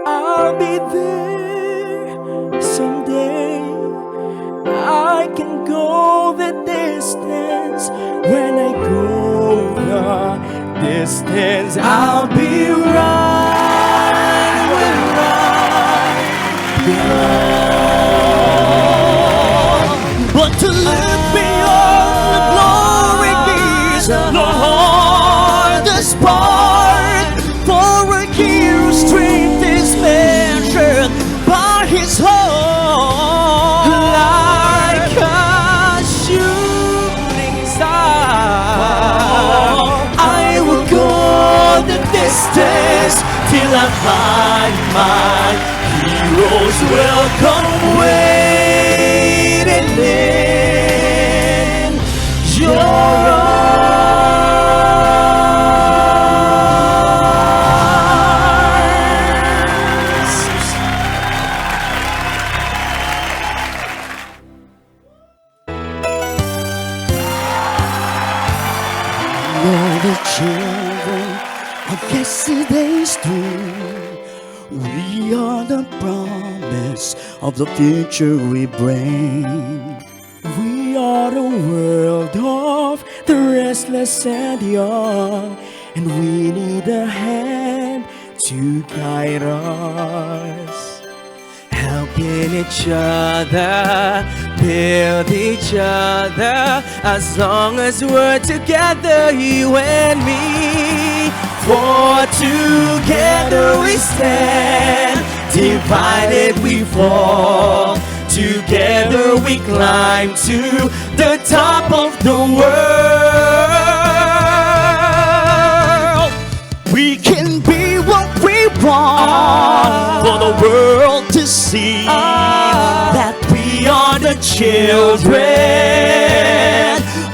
I'll be there someday. I can go the distance. When I go the distance, I'll be right where I belong. But to live beyond the glory is the hardest part. For a hero's strength is measured by his heart, like a shooting star. I will go the distance till I find my hero's welcome waiting in your We're the children of yesterday's dream. We are the promise of the future we bring. We are the world of the restless and young, and we need a hand to guide us. Helping each other, build each other, as long as we're together, you and me. For together we stand, divided we fall. Together we climb to the top of the world. We can be what we want for the world to see, that we are the children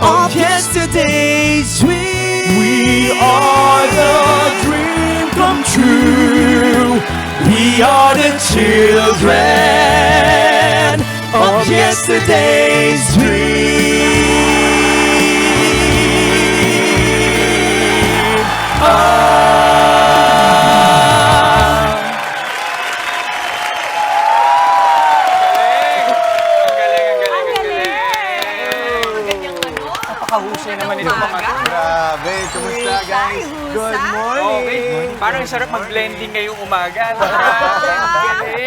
of yesterday's dream. We are the dream come true. We are the children of yesterday's dream. Napakahusay naman ito mga to. Grabe, kumusta guys? Good morning! Okay. Parang sarap mag-blending ngayong umaga.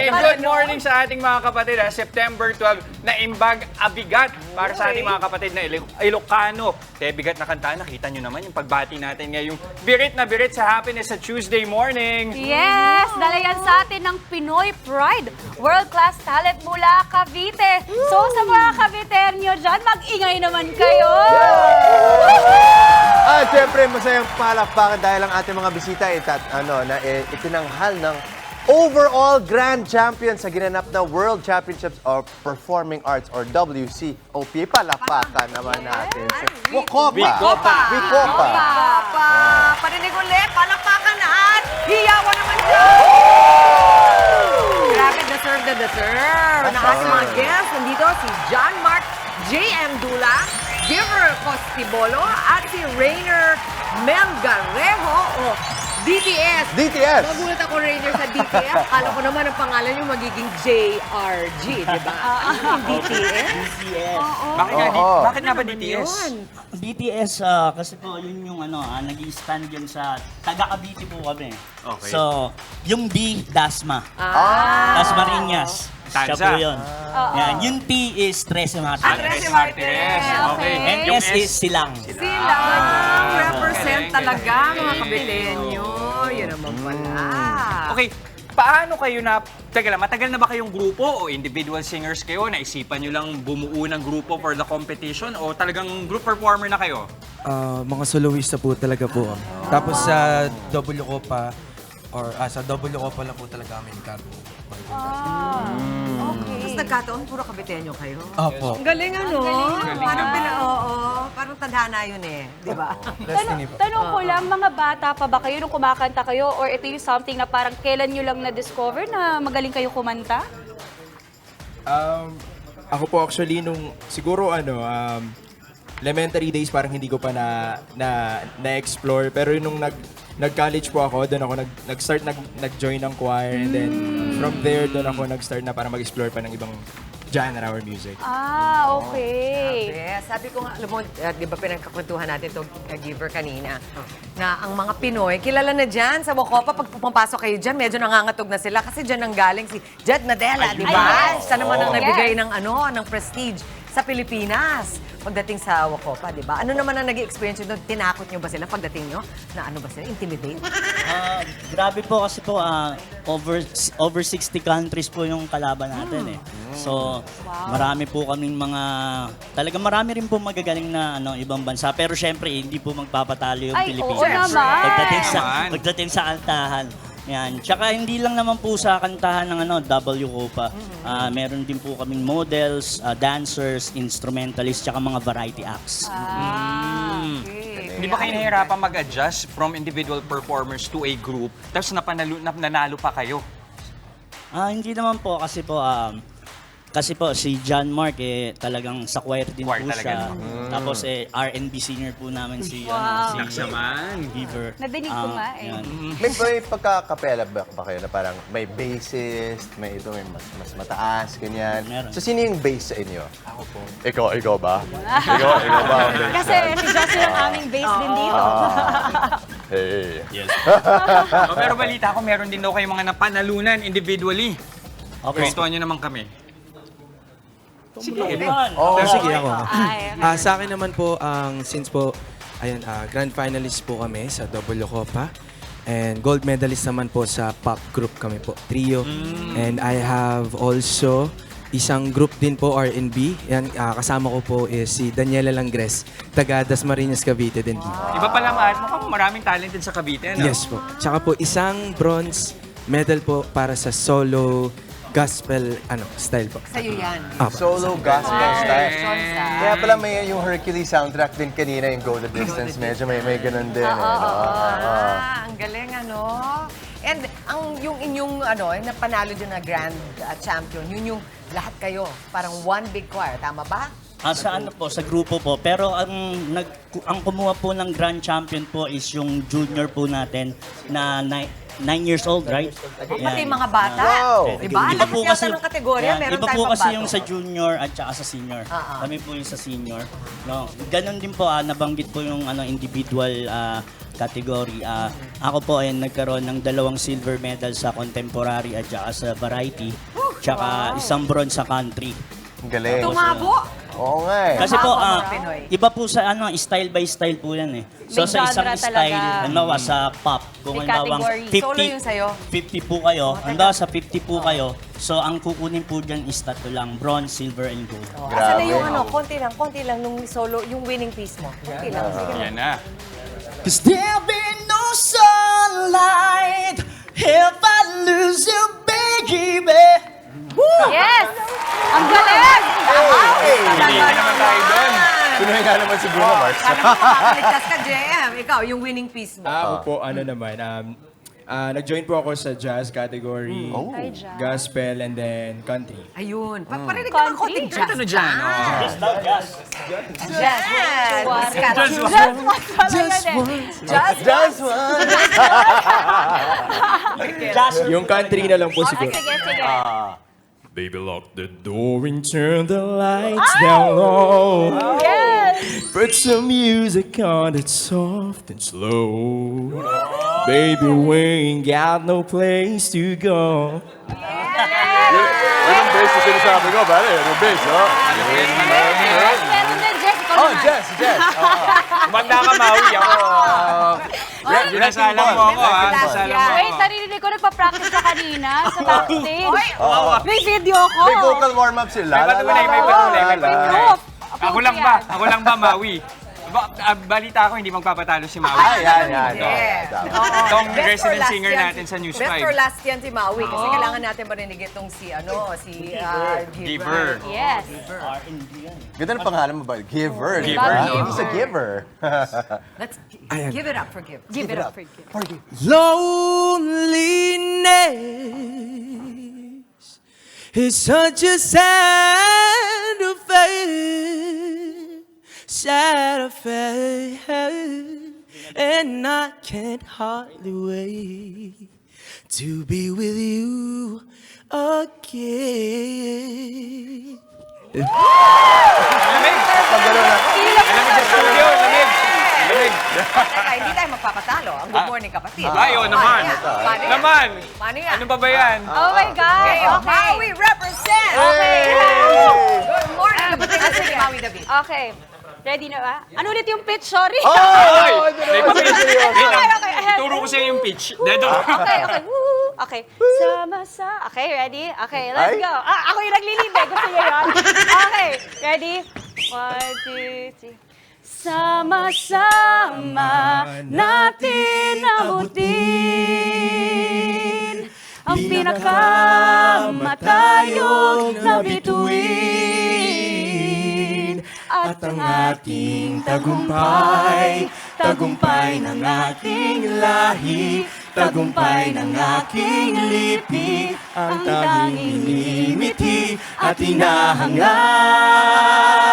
Good morning sa ating mga kapatid. September 12, naimbag abigat para sa ating mga kapatid na Ilocano. Kaya bigat na kanta, nakita nyo naman yung pagbati natin ngayong birit na birit sa Happiness sa Tuesday morning. Yes! Dala yan sa atin ng Pinoy Pride, world-class talent mula Cavite. So sa mga Caviteño dyan, mag-ingay naman kayo! At syempre, masayang palakpakan dahil ang ating mga bisita itinanghal ng overall grand champion sa ginanap na World Championships of Performing Arts or WCOP. Palakpakan naman natin. Wicopa. Parinig ulit, palakpakan at hiyawan naman dyan! Grabe, deserve na deserve. Ang ating mga guests, nandito si John Mark J.M. Dula, Giver Costibolo, at si Rainer Melgarejo o DTS. DTS. Magulat ako, Rainer, sa DTS. Akala ko naman ang pangalan yung magiging JRG, di ba? Ano yung DTS? DTS. Bakit nga ba DTS? DTS, kasi po, yun yung nag-i-stand yun sa taga-Cavite po kami. Okay. So, Yung B, Dasma. Ah. Dasmariñas. Siya Tanza. po yun. Yan. Yung T is Trece Martinez. Trece Martinez. Okay. And Yung S is Silang. Sila represent talaga mga kabitenyo. Yun naman pala. Okay, paano kayo na... Teka lang, matagal na ba kayong grupo o individual singers kayo? Naisipan nyo lang bumuo ng grupo for the competition o talagang group performer na kayo? Mga soloista po talaga po. Tapos sa double copa sa double copa lang po talaga kami ni Carlo. Tapos nagkataon, puro kabitenyo kayo. Opo. Ang galing ano? Parang parang tadhana yun eh. Di ba? Destiny po. Tanong ko lang, mga bata pa ba kayo nung kumakanta kayo or ito yung something na parang kailan nyo lang na-discover na magaling kayo kumanta? Ako po actually siguro elementary days parang hindi ko pa na-explore pero nung nag-college po ako, doon ako nag-join ng choir and then from there doon ako nag-start na para mag-explore pa ng ibang genre or music. Okay. Yes, sabi ko nga, alam mo, di ba pinagkakwentuhan natin ito, Giver, kanina, na ang mga Pinoy, kilala na dyan sa Wacopa, pag pumapasok kayo dyan, medyo nangangatog na sila kasi dyan ang galing si Jed Nadella, di ba? yes. Siya naman ang Oh. nagbigay ng ng prestige sa Pilipinas pagdating sa Wacopa, di ba? Ano naman ang naging experience nyo doon? Tinakot nyo ba sila pagdating nyo? Na ano ba sila? Intimidate? Grabe po kasi po, over 60 countries po yung kalaban natin eh. So, marami po kaming talagang marami rin po magagaling na ibang bansa. Pero syempre, hindi po magpapatalo yung Ay, oo Pilipinas. naman. Pagdating sa altahan. Yan. Tsaka hindi lang naman po sa kantahan ng W Copa. Meron din po kaming models, dancers, instrumentalists, tsaka mga variety acts. Hindi ba kayo nahihirapan mag-adjust from individual performers to a group tapos nanalo pa kayo? Hindi naman po kasi po si John Mark talagang sa choir din Choir po talaga. siya. Tapos R&B singer po namin si Naks naman. Beaver. Nadinig ko nga eh. yan. May pagkakapela ba kayo na parang may bassist, may mas mataas, ganyan? Meron. So, sino yung bass sa inyo? Ako po. Ikaw ba? ikaw ba? Kasi si Justin ang aming base din dito. Hey. Pero balita ko, meron din daw kayong mga napanalunan individually. Okay. Gustuhan nyo naman kami. Sige. Sige ako. Ay, Sa akin naman po, since po, grand finalist po kami sa double copa. And gold medalist naman po sa pop group kami po, trio. And I have also isang group din po, R&B. Yan, kasama ko po is si Daniela Langres, taga Dasmariñas, Cavite din. Iba pala mukhang maraming talented sa Cavite, no? Yes po. Tsaka po, isang bronze medal po para sa solo gospel style po. Sa'yo yan. Solo gospel style. Sonsa. Kaya pala may yung Hercules soundtrack din kanina, yung Go the Distance. Medyo may ganun din. Ang galing, And yung inyong, napanalo dyan na grand champion, yun yung lahat kayo, parang one big choir, tama ba? Sa sa grupo po. Pero ang kumuha po ng grand champion po is yung junior po natin na 9 years old, right? Pati yung mga bata. Wow. Diba? Iba po Lahat kasi yata ng kategorya, meron iba tayong po kasi pambato. yung sa junior at saka sa senior. Kami po yung sa senior. No, ganon din po nabanggit po yung individual category. Ako po ay nagkaroon ng 2 silver medal sa contemporary at saka sa variety. Tsaka isang bronze sa country. Ang galing. Tumabo. Oo nga eh. Kasi po, mga Pinoy. iba po sa style by style po yan eh. So May sa isang genre style, talaga. sa pop, kung May halimbawa category. Solo yung sa'yo. 50 po kayo, sa 50 po kayo, so ang kukunin po dyan is 3 lang, bronze, silver, and gold. Asan na yung konti lang nung solo, yung winning piece mo. Konti lang. Sige na. Yan na. Cause there'll be no sunlight if I lose you, baby. Yes! Ang galing! Hindi naman tayo doon. Pinoy nga naman si Bruno Mars. Sana mo makakaligtas ka, JM. Ikaw, yung winning piece mo. Ako po, nag-join po ako sa jazz category, gospel, and then country. Ayun. Parinig naman konting jazz. Ano dyan? Just love jazz. Jazz. Just one. Jazz. Yung country na lang po siguro. Sige, sige. Baby, lock the door and turn the lights down low. Yes! Put some music on that's soft and slow. Baby, we ain't got no place to go. Yun ang bass na sinasabi ko, pare. Yung bass, oh. Yes, meron din, Jess. Ikaw Oh, naman. Jess. Kumanda ka, Maui. Ako, nasalang mo ako, ha? Nasalang mo Wait, ako. narinig ko nagpa-practice ka kanina sa backstage. Oh. May video ko. May vocal warm-up sila. May patunay, may patunay, may patunay. Proof. Ako lang ba? Ako lang ba, Maui? Balita ko, hindi magpapatalo si Maui. Yan. Yes. Itong Best for resident last singer yan natin sa News Best 5. for last yan si Maui kasi kailangan natin marinig itong si Giver. Yes. Ganda ng pangalan mo ba? Giver. Giver, diba? no? He's a giver. Let's give it up for Giver. Give it up for you. Loneliness is such a sad affair, and I can't hardly wait to be with you again. Lamig! Lamig sa studio, lamig! Lamig! Teka, hindi tayo magpapatalo. Ang good morning, kapatid. Ay, oo naman. Paano yan? Naman! Paano yan? Ano ba ba yan? Oh my God. Okay, Okay. Maui represent! Okay. Good morning, kapatid. Nasa si Maui David. Okay. Ready na ba? Ano ulit yung pitch? Sorry. Ay! May pa-pitch. Okay. Turo ko sa'yo yung pitch. Dedo. Okay. Woo! Okay. Sama-sa. Okay, ready? Okay, let's Ay. go. Ako yung naglilid eh. Gusto niyo yun? Okay, ready? 1, 2, 3. Sama-sama natin abutin ang pinakamatayog na bituin at ang ating tagumpay, tagumpay ng ating lahi, tagumpay ng aking lipi, ang tanging ngingiti at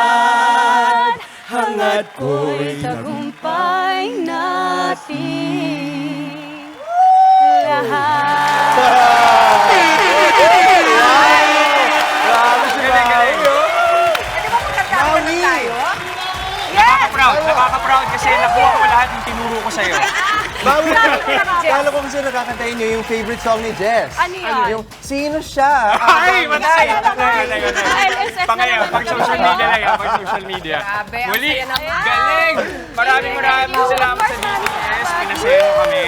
hinahangad. Hangad ko'y tagumpay natin lahat. Galing, galing. Pwede ba magkatama na tayo? Nakaka-proud kasi nakuha ko lahat ng tinuro ko sa'yo. Maui, kala ko kasi nakakantayin niyo yung favorite song ni Jess. Ano yan? Yung Sino Siya? Ay, matay! LSS na Pangaya, naman pag yun. social media lang yan, pag social media. Grabe, ang Muli, saya naman. galing! Maraming salamat sa BTS. Pinasaya mo kami.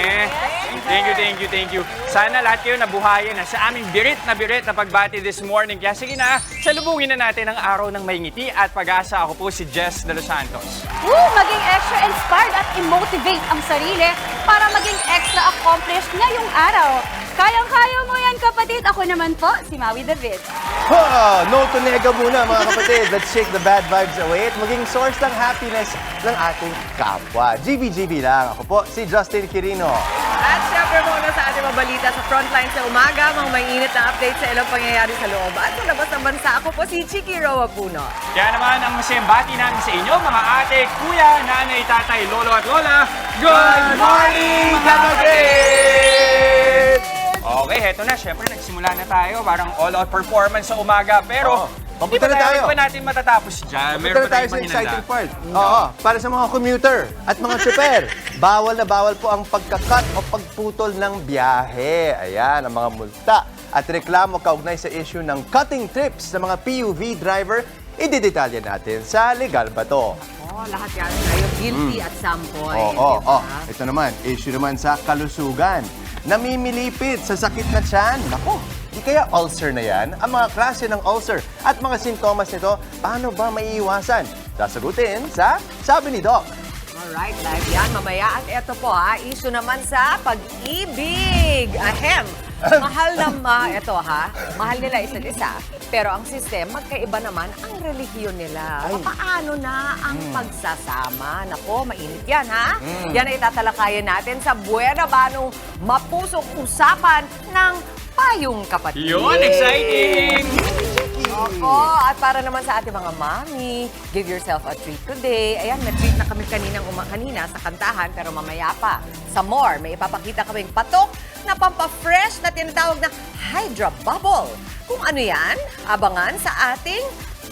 Thank you. Sana lahat kayo nabuhayan na sa aming birit na pagbati this morning. Kaya sige na, salubungin na natin ang araw ng may ngiti at pag-asa. Ako po si Jess De Los Santos. Maging extra inspired at i-motivate ang sarili para maging extra accomplished ngayong araw. Kayang-kaya mo yan, kapatid. Ako naman po, si Maui David. No to nega muna, mga kapatid. Let's shake the bad vibes away at maging source ng happiness ng ating kapwa. GB lang. Ako po, si Justin Quirino. At syempre muna sa ating mabalita sa Frontline sa umaga, mga mainit na update sa ilang pangyayari sa loob at sa labas ng bansa. Ako po si Chiki Roa Puno. Kaya naman ang masayang bati namin sa inyo, mga ate, kuya, nanay, tatay, lolo at lola. Good morning, kapatid! Okay, heto na. Syempre, nagsimula na tayo. Parang all-out performance sa umaga. Pero, hindi Papunta na tayo. pa natin matatapos dyan. Meron tayo sa exciting part. Oo, para sa mga commuter at mga super, bawal na bawal po ang pagkakat o pagputol ng biyahe. Ayan, ang mga multa at reklamo kaugnay sa issue ng cutting trips sa mga PUV driver, ididetalya natin sa Legal Ba To? Oh, lahat yan tayo guilty at some point. Oo. Ito naman, issue naman sa kalusugan. Namimilipit sa sakit na tiyan. Nako, di kaya ulcer na yan? Ang mga klase ng ulcer at mga sintomas nito, paano ba maiiwasan? Sasagutin sa Sabi ni Doc. Alright, live yan mamaya. At eto po issue naman sa pag-ibig. Ahem. Mahal mahal nila isa't isa. Pero ang system, magkaiba naman ang relihiyon nila. Paano na ang pagsasama? Nako, mainit yan, ha? Yan ay tatalakayan natin sa Buena Banong Mapusok Usapan ng Payong Kapatid. Yun, exciting! Opo, at para naman sa ating mga mami, give yourself a treat today. Ayan, na-treat na kami kanina sa kantahan, pero mamaya pa. Sa more, may ipapakita kaming patok na pampafresh na tinatawag na Hydra Bubble. Kung ano yan, abangan sa ating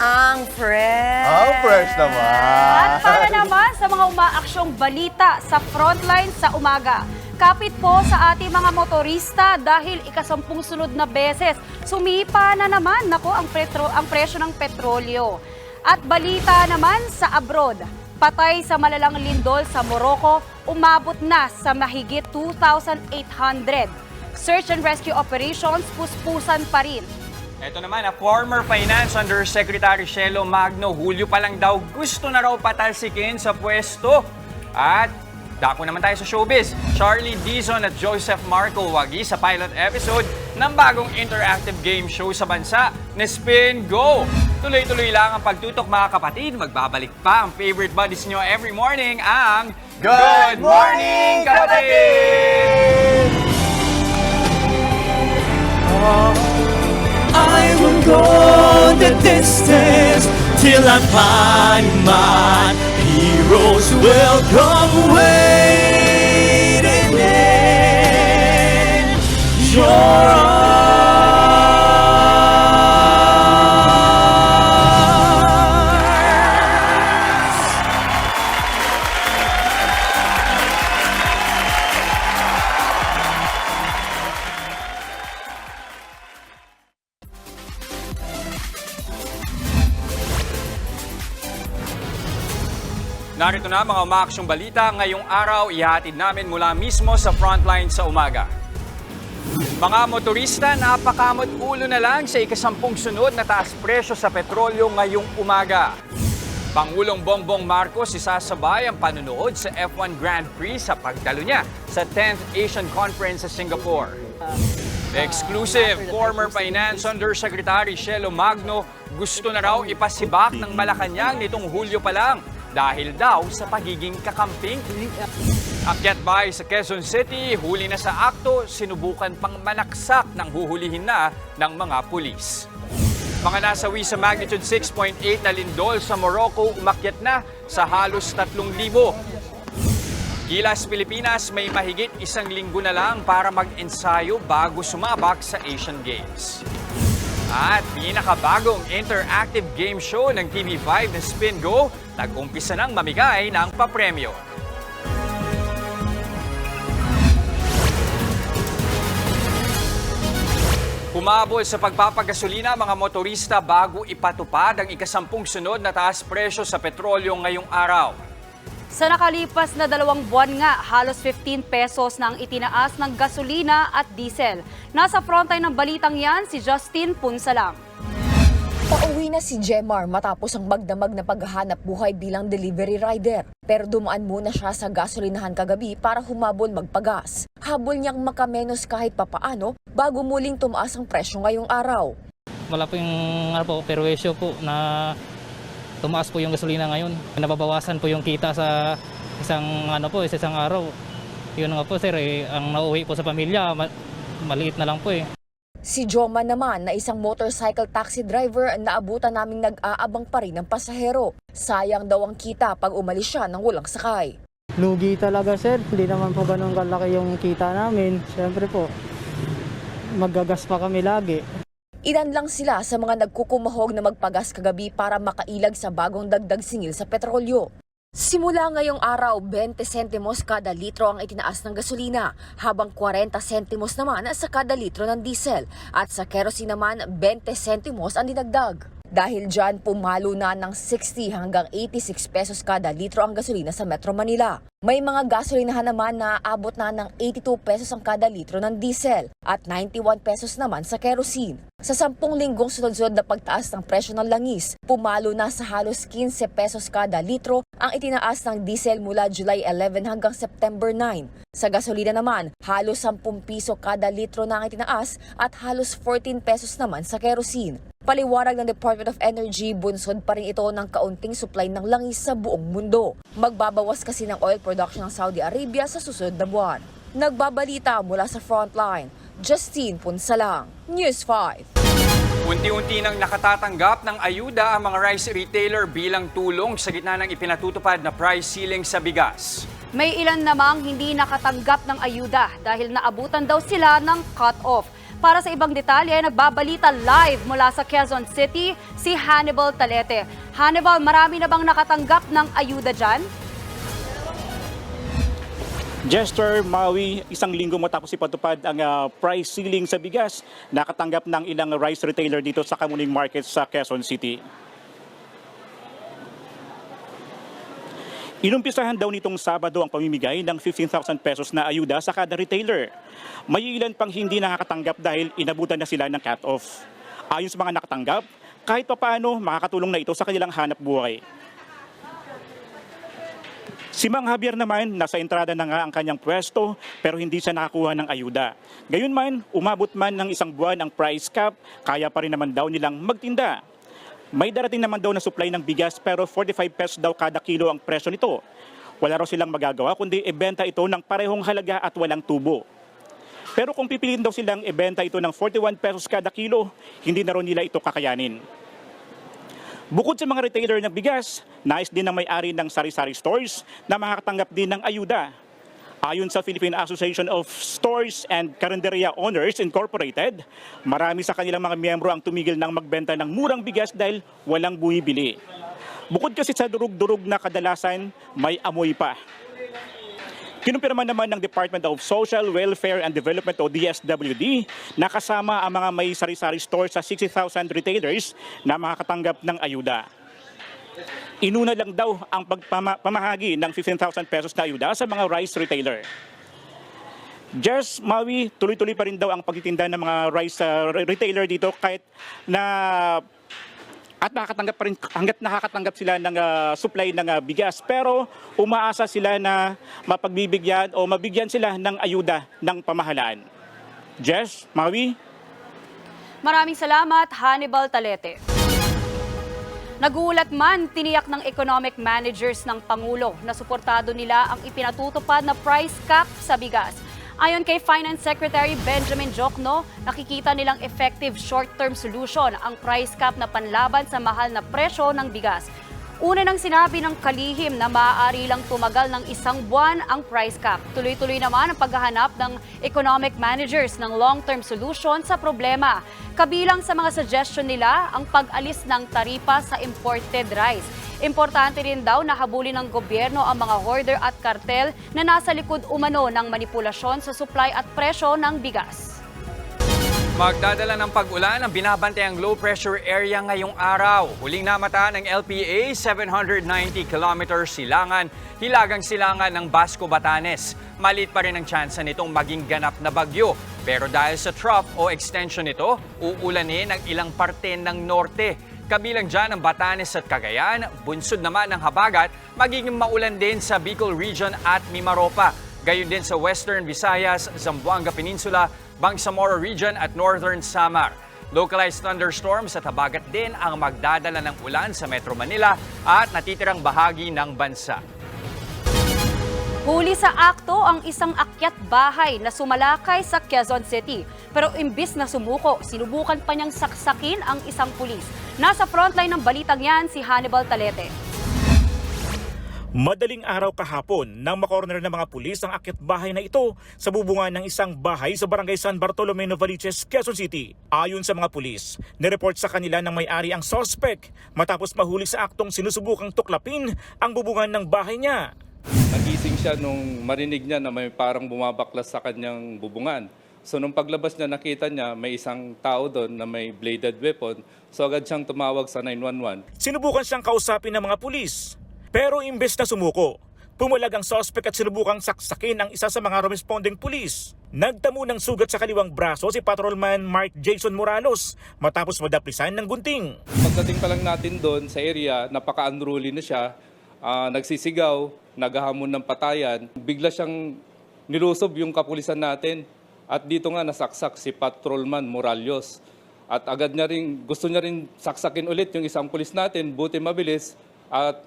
Ang fresh. Ang fresh naman. At para naman sa mga umaaksyong balita sa frontline sa umaga. Kapit po sa ating mga motorista dahil ikasampung sunod na beses sumipa na naman ang presyo ng petrolyo. At balita naman sa abroad. Patay sa malalang lindol sa Morocco, umabot na sa mahigit 2,800. Search and rescue operations puspusan pa rin. Ito naman, former Finance Undersecretary Shelo Magno, Hulyo pa lang daw gusto na raw patalsikin sa pwesto. At dako naman tayo sa showbiz. Charlie Dizon at Joseph Marco wagi sa pilot episode ng bagong interactive game show sa bansa na Spin Go. Tuloy-tuloy lang ang pagtutok mga kapatid. Magbabalik pa ang favorite buddies nyo every morning, ang Good Morning, Kapatid! I will go the distance till I find my heroes will come waiting in your arms. Narito na mga umaaksyong balita. Ngayong araw, ihatid namin mula mismo sa frontline sa umaga. Mga motorista, napakamot ulo na lang sa ikasampung sunod na taas presyo sa petrolyo ngayong umaga. Pangulong Bongbong Marcos isasabay ang panunood sa F1 Grand Prix sa pagdalo niya sa 10th Asian Conference sa Singapore. Exclusive, former Finance Undersecretary Shelo Magno gusto na raw ipasibak ng Malacanang nitong Hulyo pa lang dahil daw sa pagiging kakamping. Akyat bahay sa Quezon City, huli na sa akto, sinubukan pang manaksak ng huhulihin na ng mga pulis. Mga nasawi sa magnitude 6.8 na lindol sa Morocco, umakyat na sa halos 3,000. Gilas Pilipinas, may mahigit 1 linggo na lang para mag-ensayo bago sumabak sa Asian Games. At pinakabagong interactive game show ng TV5 na Spin Go, nag-umpisa ng mamigay ng papremyo. Humabol sa pagpapagasolina mga motorista bago ipatupad ang ikasampung sunod na taas presyo sa petrolyo ngayong araw. Sa nakalipas na 2 buwan nga, halos 15 pesos na ang itinaas ng gasolina at diesel. Nasa frontline ng balitang yan, si Justin Punsalang. Pauwi na si Jemar matapos ang magdamag na paghahanap buhay bilang delivery rider. Pero dumaan muna siya sa gasolinahan kagabi para humabol magpagas. Habol niyang makamenos kahit papaano bago muling tumaas ang presyo ngayong araw. Wala po yung perwisyo po na tumaas po yung gasolina ngayon. Nababawasan po yung kita sa isang araw. Yun nga po sir, ang nauwi po sa pamilya, maliit na lang po eh. Si Joma naman na isang motorcycle taxi driver na naabutan naming nag-aabang pa rin ng pasahero. Sayang daw ang kita pag umalis siya ng walang sakay. Lugi talaga sir, hindi naman po ganun kalaki yung kita namin. Siyempre po, maggagas pa kami lagi. Ilan lang sila sa mga nagkukumahog na magpagas kagabi para makailag sa bagong dagdag singil sa petrolyo. Simula ngayong araw, 20 sentimos kada litro ang itinaas ng gasolina, habang 40 sentimos naman sa kada litro ng diesel, at sa kerosene naman 20 sentimos ang dinagdag. Dahil dyan, pumalo na ng 60 hanggang 86 pesos kada litro ang gasolina sa Metro Manila. May mga gasolinahan naman na aabot na ng 82 pesos ang kada litro ng diesel at 91 pesos naman sa kerosene. Sa 10 linggong sunod-sunod na pagtaas ng presyo ng langis, pumalo na sa halos 15 pesos kada litro ang itinaas ng diesel mula July 11 hanggang September 9. Sa gasolina naman, halos 10 piso kada litro na ang itinaas at halos 14 pesos naman sa kerosene. Paliwanag ng Department of Energy, bunsod pa rin ito ng kaunting supply ng langis sa buong mundo. Magbabawas kasi ng oil production ng Saudi Arabia sa susunod na buwan. Nagbabalita mula sa frontline, Justine Punsalang, News 5. Unti-unti nang nakatatanggap ng ayuda ang mga rice retailer bilang tulong sa gitna ng ipinatutupad na price ceiling sa bigas. May ilan namang hindi nakatanggap ng ayuda dahil naabutan daw sila ng cut-off. Para sa ibang detalye, nagbabalita live mula sa Quezon City si Hannibal Talete. Hannibal, marami na bang nakatanggap ng ayuda dyan? Jester, Maui, isang linggo matapos ipatupad ang price ceiling sa bigas, nakatanggap ng ilang rice retailer dito sa Kamuning Market sa Quezon City. Inumpisahan daw nitong Sabado ang pamimigay ng 15,000 pesos na ayuda sa kada retailer. May ilan pang hindi nakakatanggap dahil inabutan na sila ng cut-off. Ayon sa mga nakatanggap, kahit papaano makakatulong na ito sa kanilang hanap buhay. Si Mang Javier naman, nasa entrada na nga ang kanyang pwesto pero hindi siya nakakuha ng ayuda. Gayunman, umabot man ng isang buwan ang price cap, kaya pa rin naman daw nilang magtinda. May darating naman daw na supply ng bigas pero 45 pesos daw kada kilo ang presyo nito. Wala raw silang magagawa kundi ibenta ito ng parehong halaga at walang tubo. Pero kung pipiliin daw silang ibenta ito ng 41 pesos kada kilo, hindi na raw nila ito kakayanin. Bukod sa mga retailer ng bigas, nais din ng may-ari ng sari-sari stores na makakatanggap din ng ayuda. Ayon sa Philippine Association of Stores and Carinderia Owners Incorporated, marami sa kanilang mga miyembro ang tumigil ng magbenta ng murang bigas dahil walang bumibili. Bukod kasi sa durug-durug na kadalasan, may amoy pa. Kinumpirma naman ng Department of Social, Welfare and Development o DSWD na kasama ang mga may sari-sari stores sa 60,000 retailers na makakatanggap ng ayuda. Inuna lang daw ang pamahagi ng 15,000 pesos na ayuda sa mga rice retailer. Jess, Maui, tuloy-tuloy pa rin daw ang pagtitinda ng mga rice retailer dito kahit na at nakakatanggap pa rin hangga't nakakatanggap sila ng supply ng bigas. Pero umaasa sila na mapagbibigyan o mabigyan sila ng ayuda ng pamahalaan. Jess, Maui. Maraming salamat, Hannibal Talete. Nagulat man, tiniyak ng economic managers ng Pangulo na suportado nila ang ipinatutupad na price cap sa bigas. Ayon kay Finance Secretary Benjamin Jokno, nakikita nilang effective short-term solution ang price cap na panlaban sa mahal na presyo ng bigas. Una nang sinabi ng kalihim na maaari lang tumagal ng 1 buwan ang price cap. Tuloy-tuloy naman ang paghahanap ng economic managers ng long-term solution sa problema. Kabilang sa mga suggestion nila ang pag-alis ng taripa sa imported rice. Importante rin daw na habulin ng gobyerno ang mga hoarder at kartel na nasa likod umano ng manipulasyon sa supply at presyo ng bigas. Magdadala ng pag-ulan ang binabantayang low pressure area ngayong araw. Huling namata ng LPA, 790 kilometers silangan, hilagang silangan ng Basco, Batanes. Maliit pa rin ang tsansa nitong maging ganap na bagyo. Pero dahil sa trough o extension nito, uulanin ang ilang parte ng norte. Kabilang dyan ang Batanes at Cagayan, bunsod naman ng Habagat, magiging maulan din sa Bicol Region at Mimaropa. Gayon din sa Western Visayas, Zamboanga Peninsula, Bangsamoro Region at Northern Samar. Localized thunderstorms at habagat din ang magdadala ng ulan sa Metro Manila at natitirang bahagi ng bansa. Huli sa akto ang isang akyat bahay na sumalakay sa Quezon City. Pero imbis na sumuko, sinubukan pa niyang saksakin ang isang pulis. Nasa frontline ng balitang yan si Hannibal Talete. Madaling araw kahapon nang makorner ng mga pulis ang akyat bahay na ito sa bubungan ng isang bahay sa barangay San Bartolome, Novaliches, Quezon City. Ayon sa mga pulis, nireport sa kanila ng may-ari ang suspect matapos mahuli sa aktong sinusubukang tuklapin ang bubungan ng bahay niya. Nagising siya nung marinig niya na may parang bumabaklas sa kanyang bubungan. So nung paglabas niya, nakita niya may isang tao doon na may bladed weapon. So agad siyang tumawag sa 911. Sinubukan siyang kausapin ng mga pulis. Pero imbes na sumuko, pumulag ang suspect at sinubukang saksakin ang isa sa mga responding pulis. Nagtamo ng sugat sa kaliwang braso si Patrolman Mark Jason Moralos matapos madaplisan ng gunting. Pagdating pa lang natin doon sa area, napaka-unruly na siya. Nagsisigaw, naghahamon ng patayan. Bigla siyang nilusob yung kapulisan natin. At dito nga nasaksak si Patrolman Morales. At agad niya rin, gusto niya rin saksakin ulit yung isang pulis natin, buti mabilis. At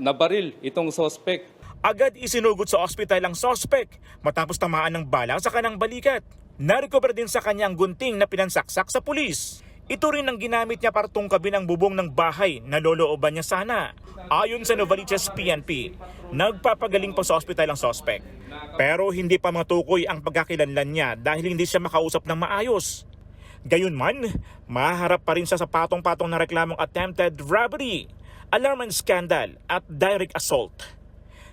nabaril itong suspect. Agad isinugod sa ospital ang suspect matapos tamaan ng bala sa kanang balikat. Narecover din sa kanya ang gunting na pinansaksak sa pulis. Ito rin ang ginamit niya para tungkabin ang bubong ng bahay na lolooban niya sana. Ayon sa Novaliches PNP, nagpapagaling pa sa ospital ang suspect. Pero hindi pa matukoy ang pagkakilanlan niya dahil hindi siya makausap ng maayos. Gayunman, maharap pa rin siya sa patong-patong na reklamong attempted robbery, alarm and scandal at direct assault.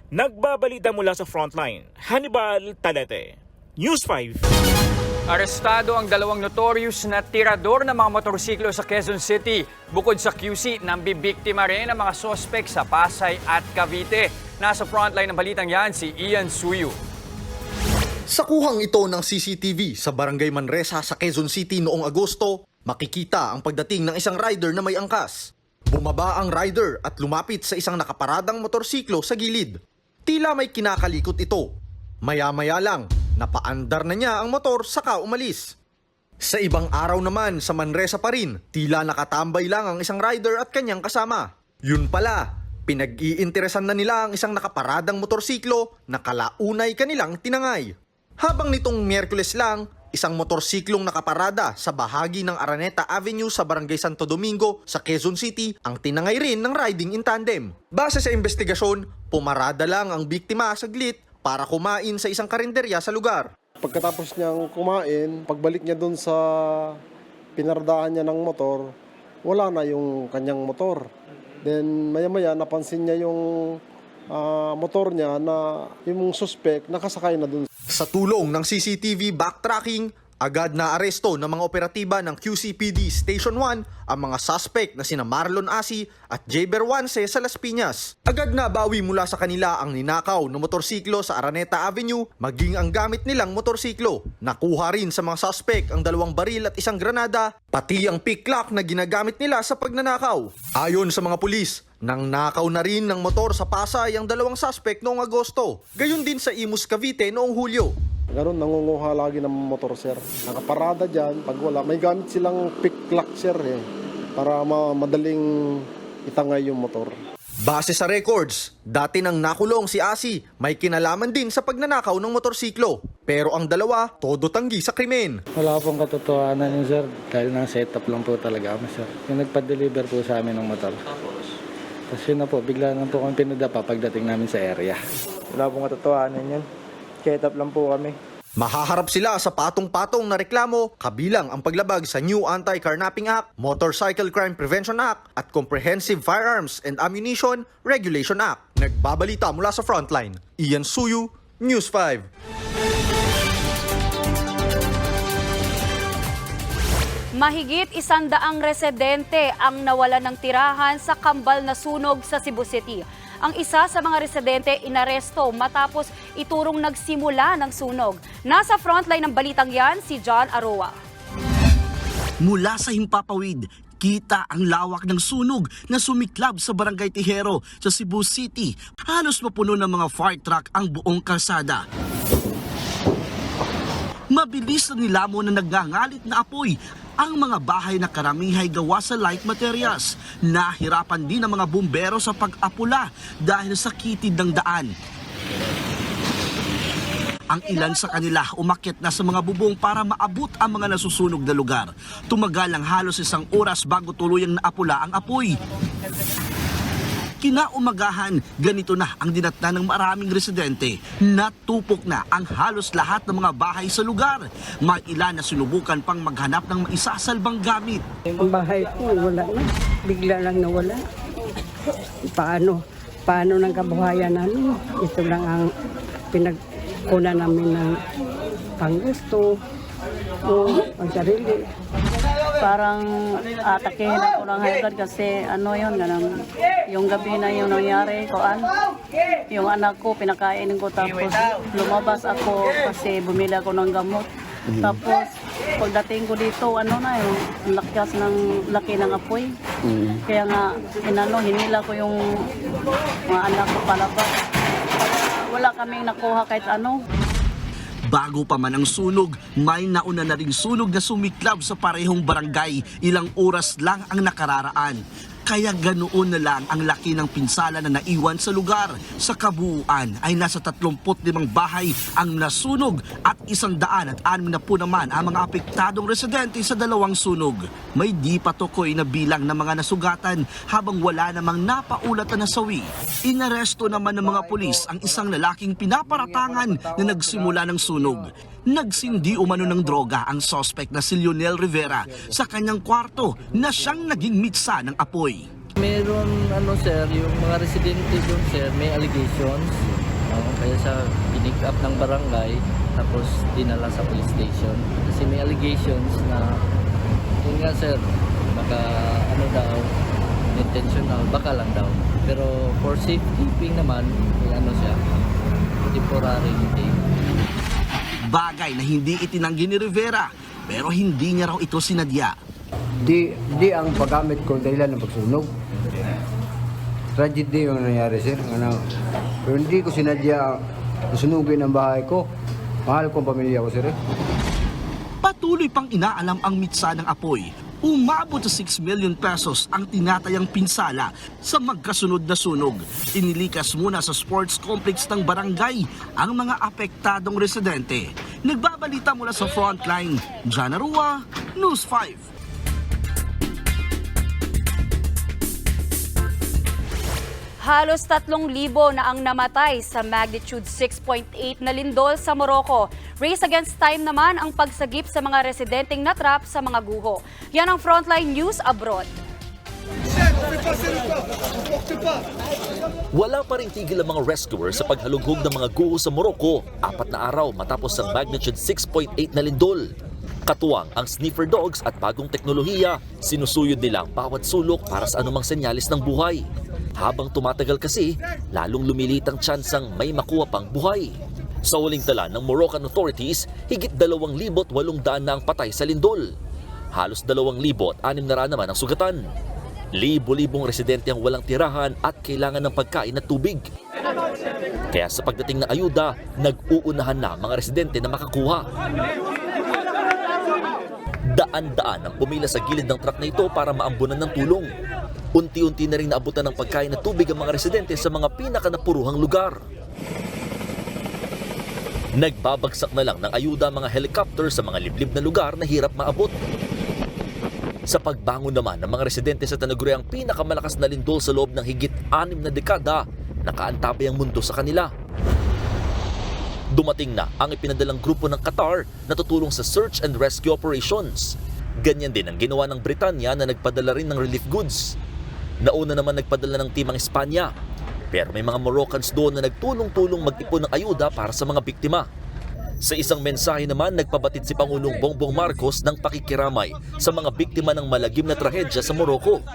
Nagbabalita mula sa Frontline, Hannibal Talete, News 5. Arestado ang 2 notorious na tirador ng mga motorsiklo sa Quezon City. Bukod sa QC, nambibiktima rin ang mga sospek sa Pasay at Cavite. Nasa frontline ng balitang yan si Ian Suyu. Sa kuhang ito ng CCTV sa Barangay Manresa sa Quezon City noong Agosto, makikita ang pagdating ng isang rider na may angkas. Bumaba ang rider at lumapit sa isang nakaparadang motorsiklo sa gilid. Tila may kinakalikot ito. Maya-maya lang, napaandar na niya ang motor saka umalis. Sa ibang araw naman sa Manresa pa rin, tila nakatambay lang ang isang rider at kanyang kasama. Yun pala, pinag-iinteresan na nila ang isang nakaparadang motorsiklo na kalaunay kanilang tinangay. Habang nitong Miyerkules lang, isang motorsiklong nakaparada sa bahagi ng Araneta Avenue sa Barangay Santo Domingo sa Quezon City ang tinangay rin ng riding in tandem. Base sa investigasyon, pumarada lang ang biktima saglit para kumain sa isang karinderya sa lugar. Pagkatapos niyang kumain, pagbalik niya doon sa pinaradahan niya ng motor, wala na yung kanyang motor. Then maya-maya napansin niya yung motor niya na yung suspect nakasakay na doon. Sa tulong ng CCTV backtracking, agad na aresto ng mga operatiba ng QCPD Station 1 ang mga suspect na sina Marlon Asi at Jaber Wanse sa Las Piñas. Agad na bawi mula sa kanila ang ninakaw na motorsiklo sa Araneta Avenue, maging ang gamit nilang motorsiklo. Nakuha rin sa mga suspect ang 2 baril at 1 granada, pati ang pick lock na ginagamit nila sa pagnanakaw. Ayon sa mga pulis, nang nakaw na rin ng motor sa Pasay ang 2 suspect noong Agosto. Gayon din sa Imus, Cavite noong Hulyo. Ganun, nangunguha lagi ng motor, sir. Nakaparada dyan, pag wala, may gamit silang pick lock, sir, para madaling itangay yung motor. Base sa records, dati nang nakulong si Asi, may kinalaman din sa pagnanakaw ng motorsiklo. Pero ang 2, todo tanggi sa krimen. Wala pong katotohanan yun, sir. Dahil na-setup lang po talaga kami, sir. Yung nagpa-deliver po sa amin ng motor. Tapos yun na po, bigla na po kami pinadapa pagdating namin sa area. Wala pong katotohanan yun. Setup lang po kami. Mahaharap sila sa patong-patong na reklamo, kabilang ang paglabag sa New Anti-Carnapping Act, Motorcycle Crime Prevention Act at Comprehensive Firearms and Ammunition Regulation Act. Nagbabalita mula sa Frontline, Ian Suyu, News 5. Mahigit 100 residente ang nawala ng tirahan sa kambal na sunog sa Cebu City. Ang isa sa mga residente inaresto matapos iturong nagsimula ng sunog. Nasa frontline ng balitang yan si John Aroa. Mula sa Himpapawid, kita ang lawak ng sunog na sumiklab sa Barangay Tijero sa Cebu City. Halos mapuno ng mga fire truck ang buong kalsada. Mabilis na nilamon na nagngangalit na apoy ang mga bahay na karamihay gawa sa light materials. Nahirapan din ang mga bumbero sa pag-apula dahil sa kitid ng daan. Ang ilan sa kanila umakyat na sa mga bubong para maabot ang mga nasusunog na lugar. Tumagal ang halos 1 oras bago tuluyang naapula ang apoy. Kinaumagahan, ganito na ang dinatna ng maraming residente. Natupok na ang halos lahat ng mga bahay sa lugar. May ilan na sinubukan pang maghanap ng maisasalbang gamit. Ang bahay ko wala na. Bigla lang nawala. Paano ng kabuhayan namin? Ito lang ang pinagkuna namin ng panggusto o pagsarili. Parang atakehin ako ng hagad kasi yung gabi na yung nangyari yung anak ko pinakainin ko tapos lumabas ako kasi bumili ako ng gamot. Tapos pagdating ko dito yung laki ng apoy. Kaya nga hinila ko yung mga anak ko palabas. Wala kaming nakuha kahit ano. Bago pa man ang sunog, may nauna na ring sunog na sumiklab sa parehong barangay. Ilang oras lang ang nakararaan. Kaya ganoon na lang ang laki ng pinsala na naiwan sa lugar. Sa kabuuan ay nasa 35 bahay ang nasunog at 160 naman ang mga apektadong residente sa dalawang sunog. May di patukoy na bilang ng mga nasugatan habang wala namang napaulat na nasawi. Inaresto naman ng mga pulis ang isang lalaking pinaparatangan na nagsimula ng sunog. Nagsindi umano ng droga ang suspect na si Lionel Rivera sa kanyang kwarto na siyang naging mitsa ng apoy. Meron sir, yung mga residente doon sir, may allegations. Kaya siya pinick up ng barangay tapos dinala sa police station. Kasi may allegations na yun nga sir, baka daw, intentional, baka lang daw. Pero for safekeeping naman, may siya, temporary detain. Bagay na hindi itinanggi ni Rivera, pero hindi niya raw ito sinadya. Di ang paggamit ko dahilan ng pagsunog. Tragedy yung nangyari, sir. Pero hindi ko sinadya sunugin ang bahay ko. Mahal ko ang pamilya ko, sir. Patuloy pang inaalam ang mitsa ng apoy. Umabot sa 6 million pesos ang tinatayang pinsala sa magkasunod na sunog. Inilikas muna sa sports complex ng barangay ang mga apektadong residente. Nagbabalita mula sa frontline, Jana Rua, News 5. Halos 3,000 na ang namatay sa magnitude 6.8 na lindol sa Morocco. Race against time naman ang pagsagip sa mga residenteng natrap sa mga guho. Yan ang Frontline News Abroad. Wala pa rin tigil ang mga rescuers sa paghalughog ng mga guho sa Morocco 4 na araw matapos ang magnitude 6.8 na lindol. Katuwang ang sniffer dogs at bagong teknolohiya, sinusuyod nila ang bawat sulok para sa anumang senyalis ng buhay. Habang tumatagal kasi, lalong lumilit ang tsansang may makuha pang buhay. Sa huling tala ng Moroccan authorities, higit 2,800 na ang patay sa lindol. Halos 2,600 naman ang sugatan. Libo-libong residente ang walang tirahan at kailangan ng pagkain at tubig. Kaya sa pagdating ng ayuda, nag-uunahan na mga residente na makakuha. Daan-daan ang pumila sa gilid ng truck na ito para maambunan ng tulong. Unti-unti na rin naabutan ng pagkain at tubig ang mga residente sa mga pinakanapuruhang lugar. Nagbabagsak na lang ng ayuda ang mga helicopter sa mga liblib na lugar na hirap maabot. Sa pagbangon naman ng mga residente sa Tanaguri ang pinakamalakas na lindol sa loob ng higit 6 na dekada, nakaantabay ang mundo sa kanila. Dumating na ang ipinadalang grupo ng Qatar na tutulong sa search and rescue operations. Ganyan din ang ginawa ng Britanya na nagpadala rin ng relief goods. Nauna naman nagpadala ng timang Espanya. Pero may mga Moroccans doon na nagtulong-tulong mag-ipon ng ayuda para sa mga biktima. Sa isang mensahe naman, nagpabatid si Pangulong Bongbong Marcos ng pakikiramay sa mga biktima ng malagim na trahedya sa Morocco.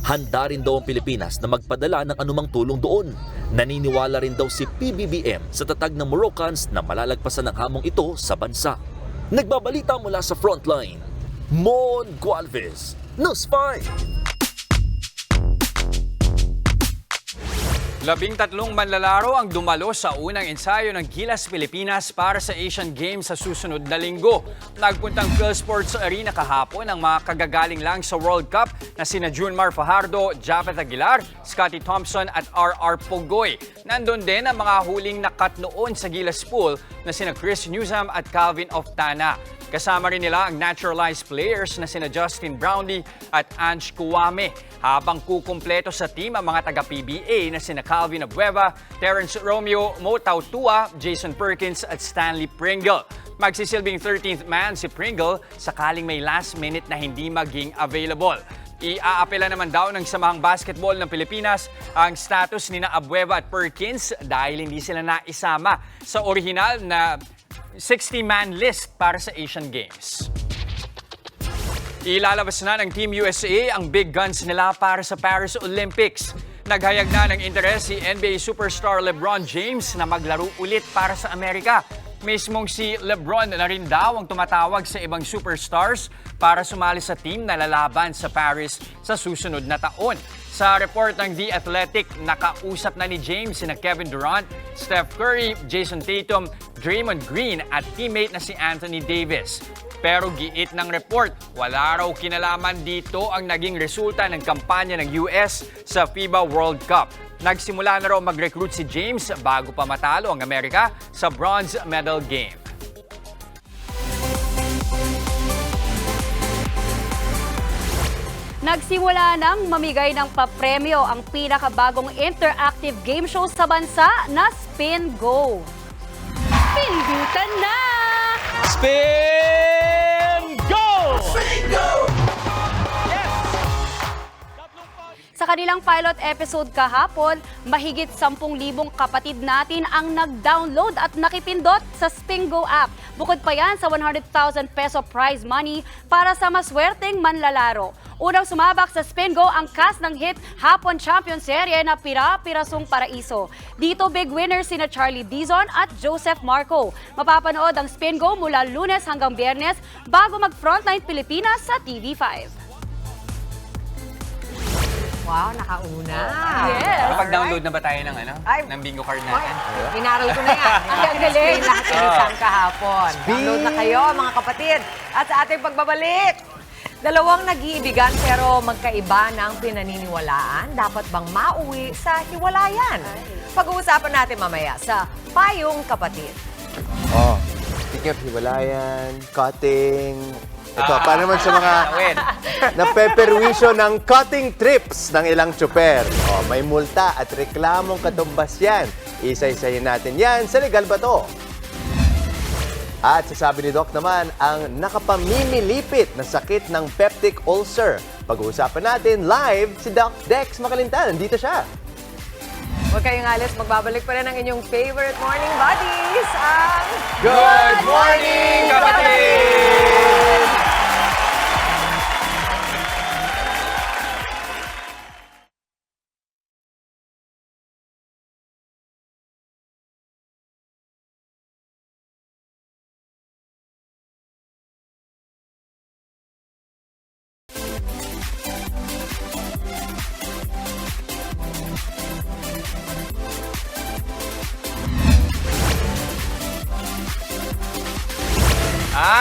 Handa rin daw ang Pilipinas na magpadala ng anumang tulong doon. Naniniwala rin daw si PBBM sa tatag ng Moroccans na malalagpasan ng hamong ito sa bansa. Nagbabalita mula sa Frontline, Mon Gualvez, News 5. 13 manlalaro ang dumalo sa unang ensayo ng Gilas Pilipinas para sa Asian Games sa susunod na linggo. Nagpuntang PhilSports Arena kahapon ang mga kagagaling lang sa World Cup na sina Junmar Fajardo, Japeth Aguilar, Scotty Thompson at RR Pugoy. Nandun din ang mga huling nakat noon sa Gilas pool na sina Chris Newsam at Calvin Oftana. Kasama rin nila ang naturalized players na sina Justin Brownlee at Ange Kuwame. Habang kukumpleto sa team ang mga taga-PBA na sina Calvin Abueva, Terrence Romeo, Mo Tautua, Jason Perkins at Stanley Pringle. Magsisilbing 13th man si Pringle sakaling may last minute na hindi maging available. Iaapela naman daw ng Samahang Basketball ng Pilipinas ang status ni na Abueva at Perkins dahil hindi sila naisama sa orihinal na 60-man list para sa Asian Games. Ilalabas na ng Team USA ang big guns nila para sa Paris Olympics. Naghayag na ng interes si NBA superstar LeBron James na maglaro ulit para sa Amerika. mismong si LeBron na rin daw ang tumatawag sa ibang superstars para sumali sa team na lalaban sa Paris sa susunod na taon. Sa report ng The Athletic, nakausap na ni James sina Kevin Durant, Steph Curry, Jason Tatum, Draymond Green at teammate na si Anthony Davis. Pero giit ng report, wala raw kinalaman dito ang naging resulta ng kampanya ng US sa FIBA World Cup. Nagsimula na raw mag-recruit si James bago pa matalo ang Amerika sa bronze medal game. Nagsimula nang mamigay ng papremyo ang pinakabagong interactive game show sa bansa na Spin Go. Pindutan na! Spin Go! Spin Go! Sa kanilang pilot episode kahapon, mahigit 10,000 kapatid natin ang nag-download at nakipindot sa Spingo app. Bukod pa yan sa 100,000 peso prize money para sa maswerteng manlalaro. Unang sumabak sa Spingo ang cast ng hit Hapon Champion Serye na Pira-Pirasong Paraiso. Dito big winners sina Charlie Dizon at Joseph Marco. Mapapanood ang Spingo mula Lunes hanggang Biyernes bago mag-Frontline Pilipinas sa TV5. Wow, nakauna. Yes. Nakapag-download na ba tayo ng, ng bingo card natin? Inaral ko na yan. Ang galing. Lahat inisan kahapon. Download na kayo, mga kapatid. At sa ating pagbabalik, dalawang nag-iibigan pero magkaiba ng pinaniniwalaan. Dapat bang mauwi sa hiwalayan? Pag-uusapan natin mamaya sa Payong Kapatid. Speaking of hiwalayan, cutting. Ito, paano naman sa mga napeperwisyo ng cutting trips ng ilang tsuper? May multa at reklamong katumbas yan. Isa-isayin natin yan sa Legal Ba To? At sasabi ni Doc naman ang nakapamimilipit na sakit ng peptic ulcer. Pag-uusapan natin live si Doc Dex Makalintan. Nandito siya. Huwag kayong alis, magbabalik pa rin ang inyong favorite morning buddies, ang Good Morning, Kapatid!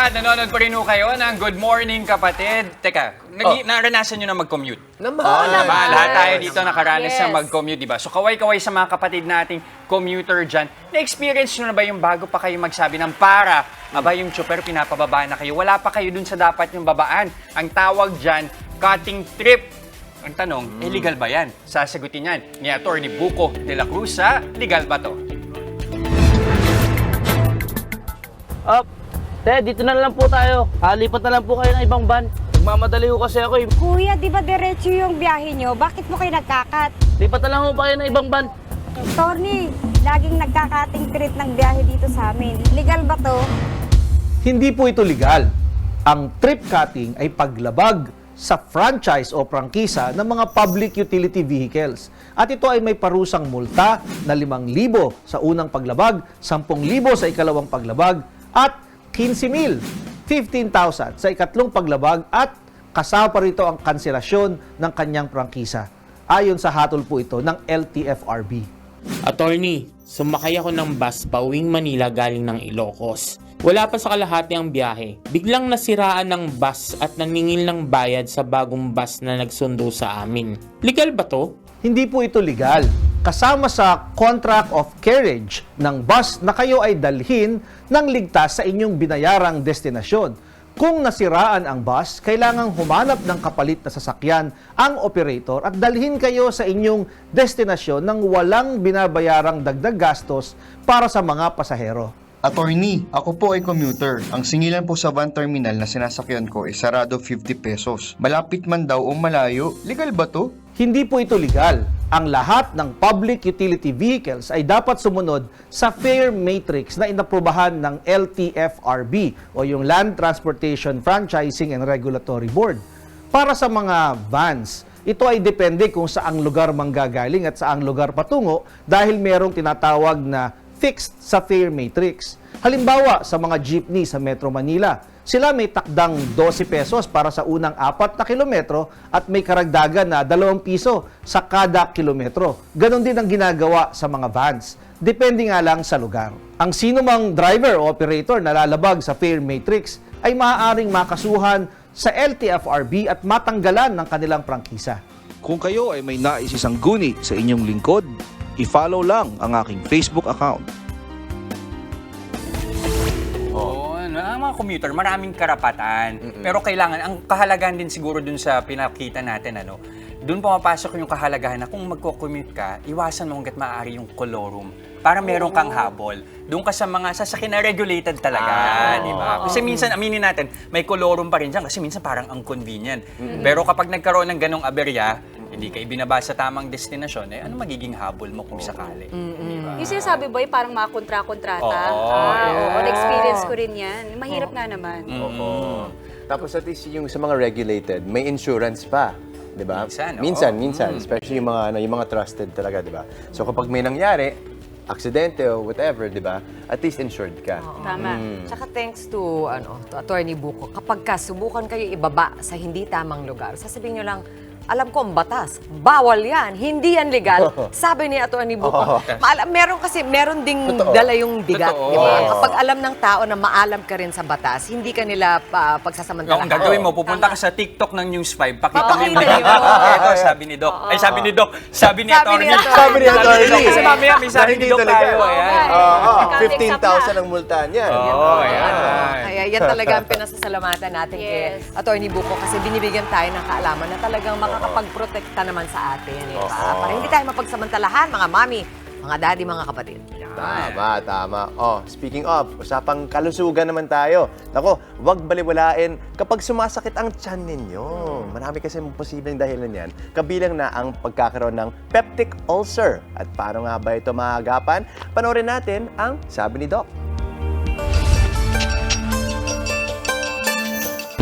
Nanonood pa rin ho kayo ng Good Morning Kapatid. Teka, naranasan nyo na mag-commute? Naman. Lahat tayo dito nakaranas na mag-commute, diba? So kaway-kaway sa mga kapatid nating commuter dyan. Na-experience nyo na ba yung bago pa kayo magsabi ng yung chopper pinapababa na kayo? Wala pa kayo dun sa dapat yung babaan. Ang tawag dyan, cutting trip. Ang tanong, legal ba yan? Sasagutin yan ni Atty. Buko de la Cruz sa Legal Ba To? Dito na lang po tayo. Lipat na lang po kayo ng ibang van. Nagmamadali ho kasi ako eh. Kuya, di ba diretso yung biyahe nyo? Bakit mo kayo nagkakat? Lipat na lang ho pa kayo ng ibang van. Tony, laging nagkakating trip ng biyahe dito sa amin. Legal ba to? Hindi po ito legal. Ang trip cutting ay paglabag sa franchise o prangkisa ng mga public utility vehicles. At ito ay may parusang multa na 5,000 sa unang paglabag, 10,000 sa ikalawang paglabag, at 15,000, 15,000 sa ikatlong paglabag at kasama pa rito ang kanselasyon ng kanyang prangkisa. Ayon sa hatol po ito ng LTFRB. Attorney, sumakay ako ng bus pauwing Manila galing ng Ilocos. Wala pa sa kalahati ang biyahe. Biglang nasiraan ng bus at naningil ng bayad sa bagong bus na nagsundo sa amin. Legal ba to? Hindi po ito legal. Kasama sa contract of carriage ng bus na kayo ay dalhin ng ligtas sa inyong binayarang destinasyon. Kung nasiraan ang bus, kailangang humanap ng kapalit na sasakyan ang operator at dalhin kayo sa inyong destinasyon ng walang binabayarang dagdag gastos para sa mga pasahero. Attorney, ako po ay commuter. Ang singilan po sa van terminal na sinasakyan ko ay sarado 50 pesos. Malapit man daw o malayo, legal ba to? Hindi po ito legal. Ang lahat ng public utility vehicles ay dapat sumunod sa fare matrix na inaprubahan ng LTFRB o yung Land Transportation Franchising and Regulatory Board. Para sa mga vans, ito ay depende kung saang lugar manggagaling at saang lugar patungo dahil merong tinatawag na fixed sa fare matrix. Halimbawa, sa mga jeepney sa Metro Manila, sila may takdang 12 pesos para sa unang 4 na kilometro at may karagdagan na 2 piso sa kada kilometro. Ganon din ang ginagawa sa mga vans. Depende nga lang sa lugar. Ang sino mang driver o operator na lalabag sa fare matrix ay maaaring makasuhan sa LTFRB at matanggalan ng kanilang prangkisa. Kung kayo ay may nais isang guni sa inyong lingkod, i-follow lang ang aking Facebook account. Ang mga commuter, maraming karapatan. Pero kailangan, ang kahalagahan din siguro dun sa pinakita natin, dun pumapasok yung kahalagahan na kung magko-commute ka, iwasan mo hanggat maaari yung colorum para meron kang habol. Doon ka sa mga sasakyan na regulated talaga, di ba? Kasi minsan, aminin natin, may colorum pa rin dyan kasi minsan parang ang convenient. Pero kapag nagkaroon ng ganong aberya, hindi ka ibinaba sa tamang destinasyon, ano magiging habol mo kung sakali? Yung sinasabi, boy, parang mga kontra-kontrata. Oo, Na-experience ko rin yan. Mahirap nga naman. Tapos at least yung sa mga regulated, may insurance pa. 'Di ba? Minsan, especially yung mga trusted talaga, 'di ba? So kapag may nangyari, aksidente o whatever, 'di ba? At least insured ka. Tama. Tsaka thanks to Attorney Buko, kapag subukan kayo ibaba sa hindi tamang lugar, sasabihin nyo lang, alam ko ang batas, bawal yan, hindi yan legal. Sabi ni Attorney Buko, meron ding dala yung bigat, di ba? Kapag alam ng tao na maalam ka rin sa batas, hindi ka nila pagsasamantalahan. Ang gagawin mo, pupunta ka sa TikTok ng News 5, pakita mo yung ito, sabi ni Doc. Ay, sabi ni Doc. Sabi ni Attorney. Sabi ni Attorney. Kasi mamaya may sabi ni Doc tayo. 15,000 ang multa niyan. Kaya yan talaga ang pinasasalamatan natin kay Attorney Buko kasi binibigyan tayo ng kaalaman na talagang makakapag-protekta naman sa atin. Para hindi tayo mapagsamantalahan, mga mami, mga daddy, mga kapatid. Tama. Speaking of, usapang kalusugan naman tayo. Nako, huwag baliwalain kapag sumasakit ang tiyan ninyo. Marami kasi posibleng dahilan yan. Kabilang na ang pagkakaroon ng peptic ulcer. At paano nga ba ito maagapan? Panoorin natin ang sabi ni Doc.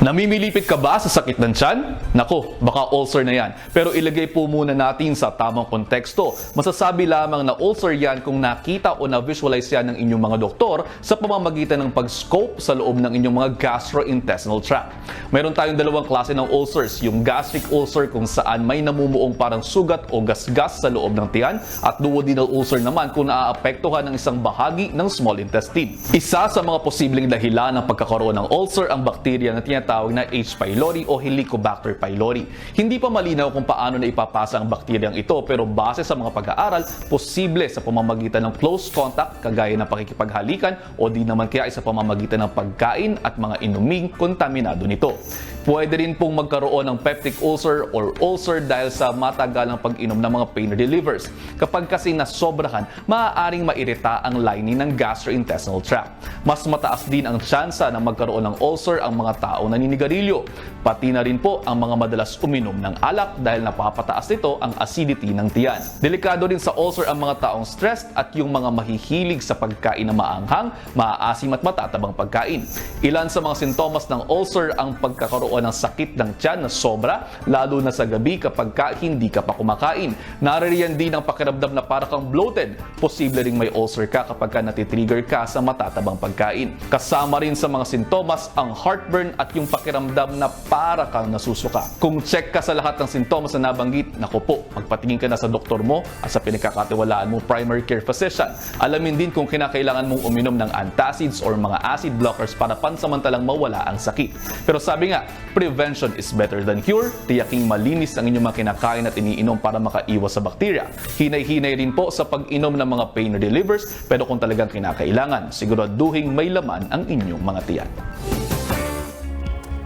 Namimilipit ka ba sa sakit ng tiyan? Nako, baka ulcer na yan. Pero ilagay po muna natin sa tamang konteksto. Masasabi lamang na ulcer yan kung nakita o na-visualize yan ng inyong mga doktor sa pamamagitan ng pag-scope sa loob ng inyong mga gastrointestinal tract. Mayroon tayong dalawang klase ng ulcers. Yung gastric ulcer kung saan may namumuong parang sugat o gasgas sa loob ng tiyan at duodenal ulcer naman kung naaapektuhan ng isang bahagi ng small intestine. Isa sa mga posibleng dahilan ng pagkakaroon ng ulcer ang bakterya na tinatawag na H. pylori o Helicobacter pylori. Hindi pa malinaw kung paano na ipapasa ang bakteryang ito pero base sa mga pag-aaral, posible sa pamamagitan ng close contact kagaya ng pakikipaghalikan o di naman kaya sa pamamagitan ng pagkain at mga inuming kontaminado nito. Pwede rin pong magkaroon ng peptic ulcer or ulcer dahil sa matagalang pag-inom ng mga pain relievers. Kapag kasi nasobrahan, maaaring mairita ang lining ng gastrointestinal tract. Mas mataas din ang tsansa na magkaroon ng ulcer ang mga tao na naninigarilyo. Pati na rin po ang mga madalas uminom ng alak dahil napapataas nito ang acidity ng tiyan. Delikado rin sa ulcer ang mga taong stressed at yung mga mahihilig sa pagkain na maanghang, maaasim at matatabang pagkain. Ilan sa mga sintomas ng ulcer ang pagkakaroon ng sakit ng tiyan na sobra, lalo na sa gabi kapag hindi ka pa kumakain. Naririyan din ang pakiramdam na para kang bloated. Posible ring may ulcer ka kapag natitrigger ka sa matatabang pagkain. Kasama rin sa mga sintomas ang heartburn at yung pakiramdam na para kang nasusuka. Kung check ka sa lahat ng sintomas na nabanggit, naku po, magpatingin ka na sa doktor mo at sa pinagkakatiwalaan mo primary care physician. Alamin din kung kinakailangan mong uminom ng antacids or mga acid blockers para pansamantalang mawala ang sakit. Pero sabi nga, prevention is better than cure. Tiyaking malinis ang inyong mga kinakain at iniinom para makaiwas sa bakterya. Hinay-hinay rin po sa pag-inom ng mga pain relievers, pero kung talagang kinakailangan, siguraduhing may laman ang inyong mga tiyan.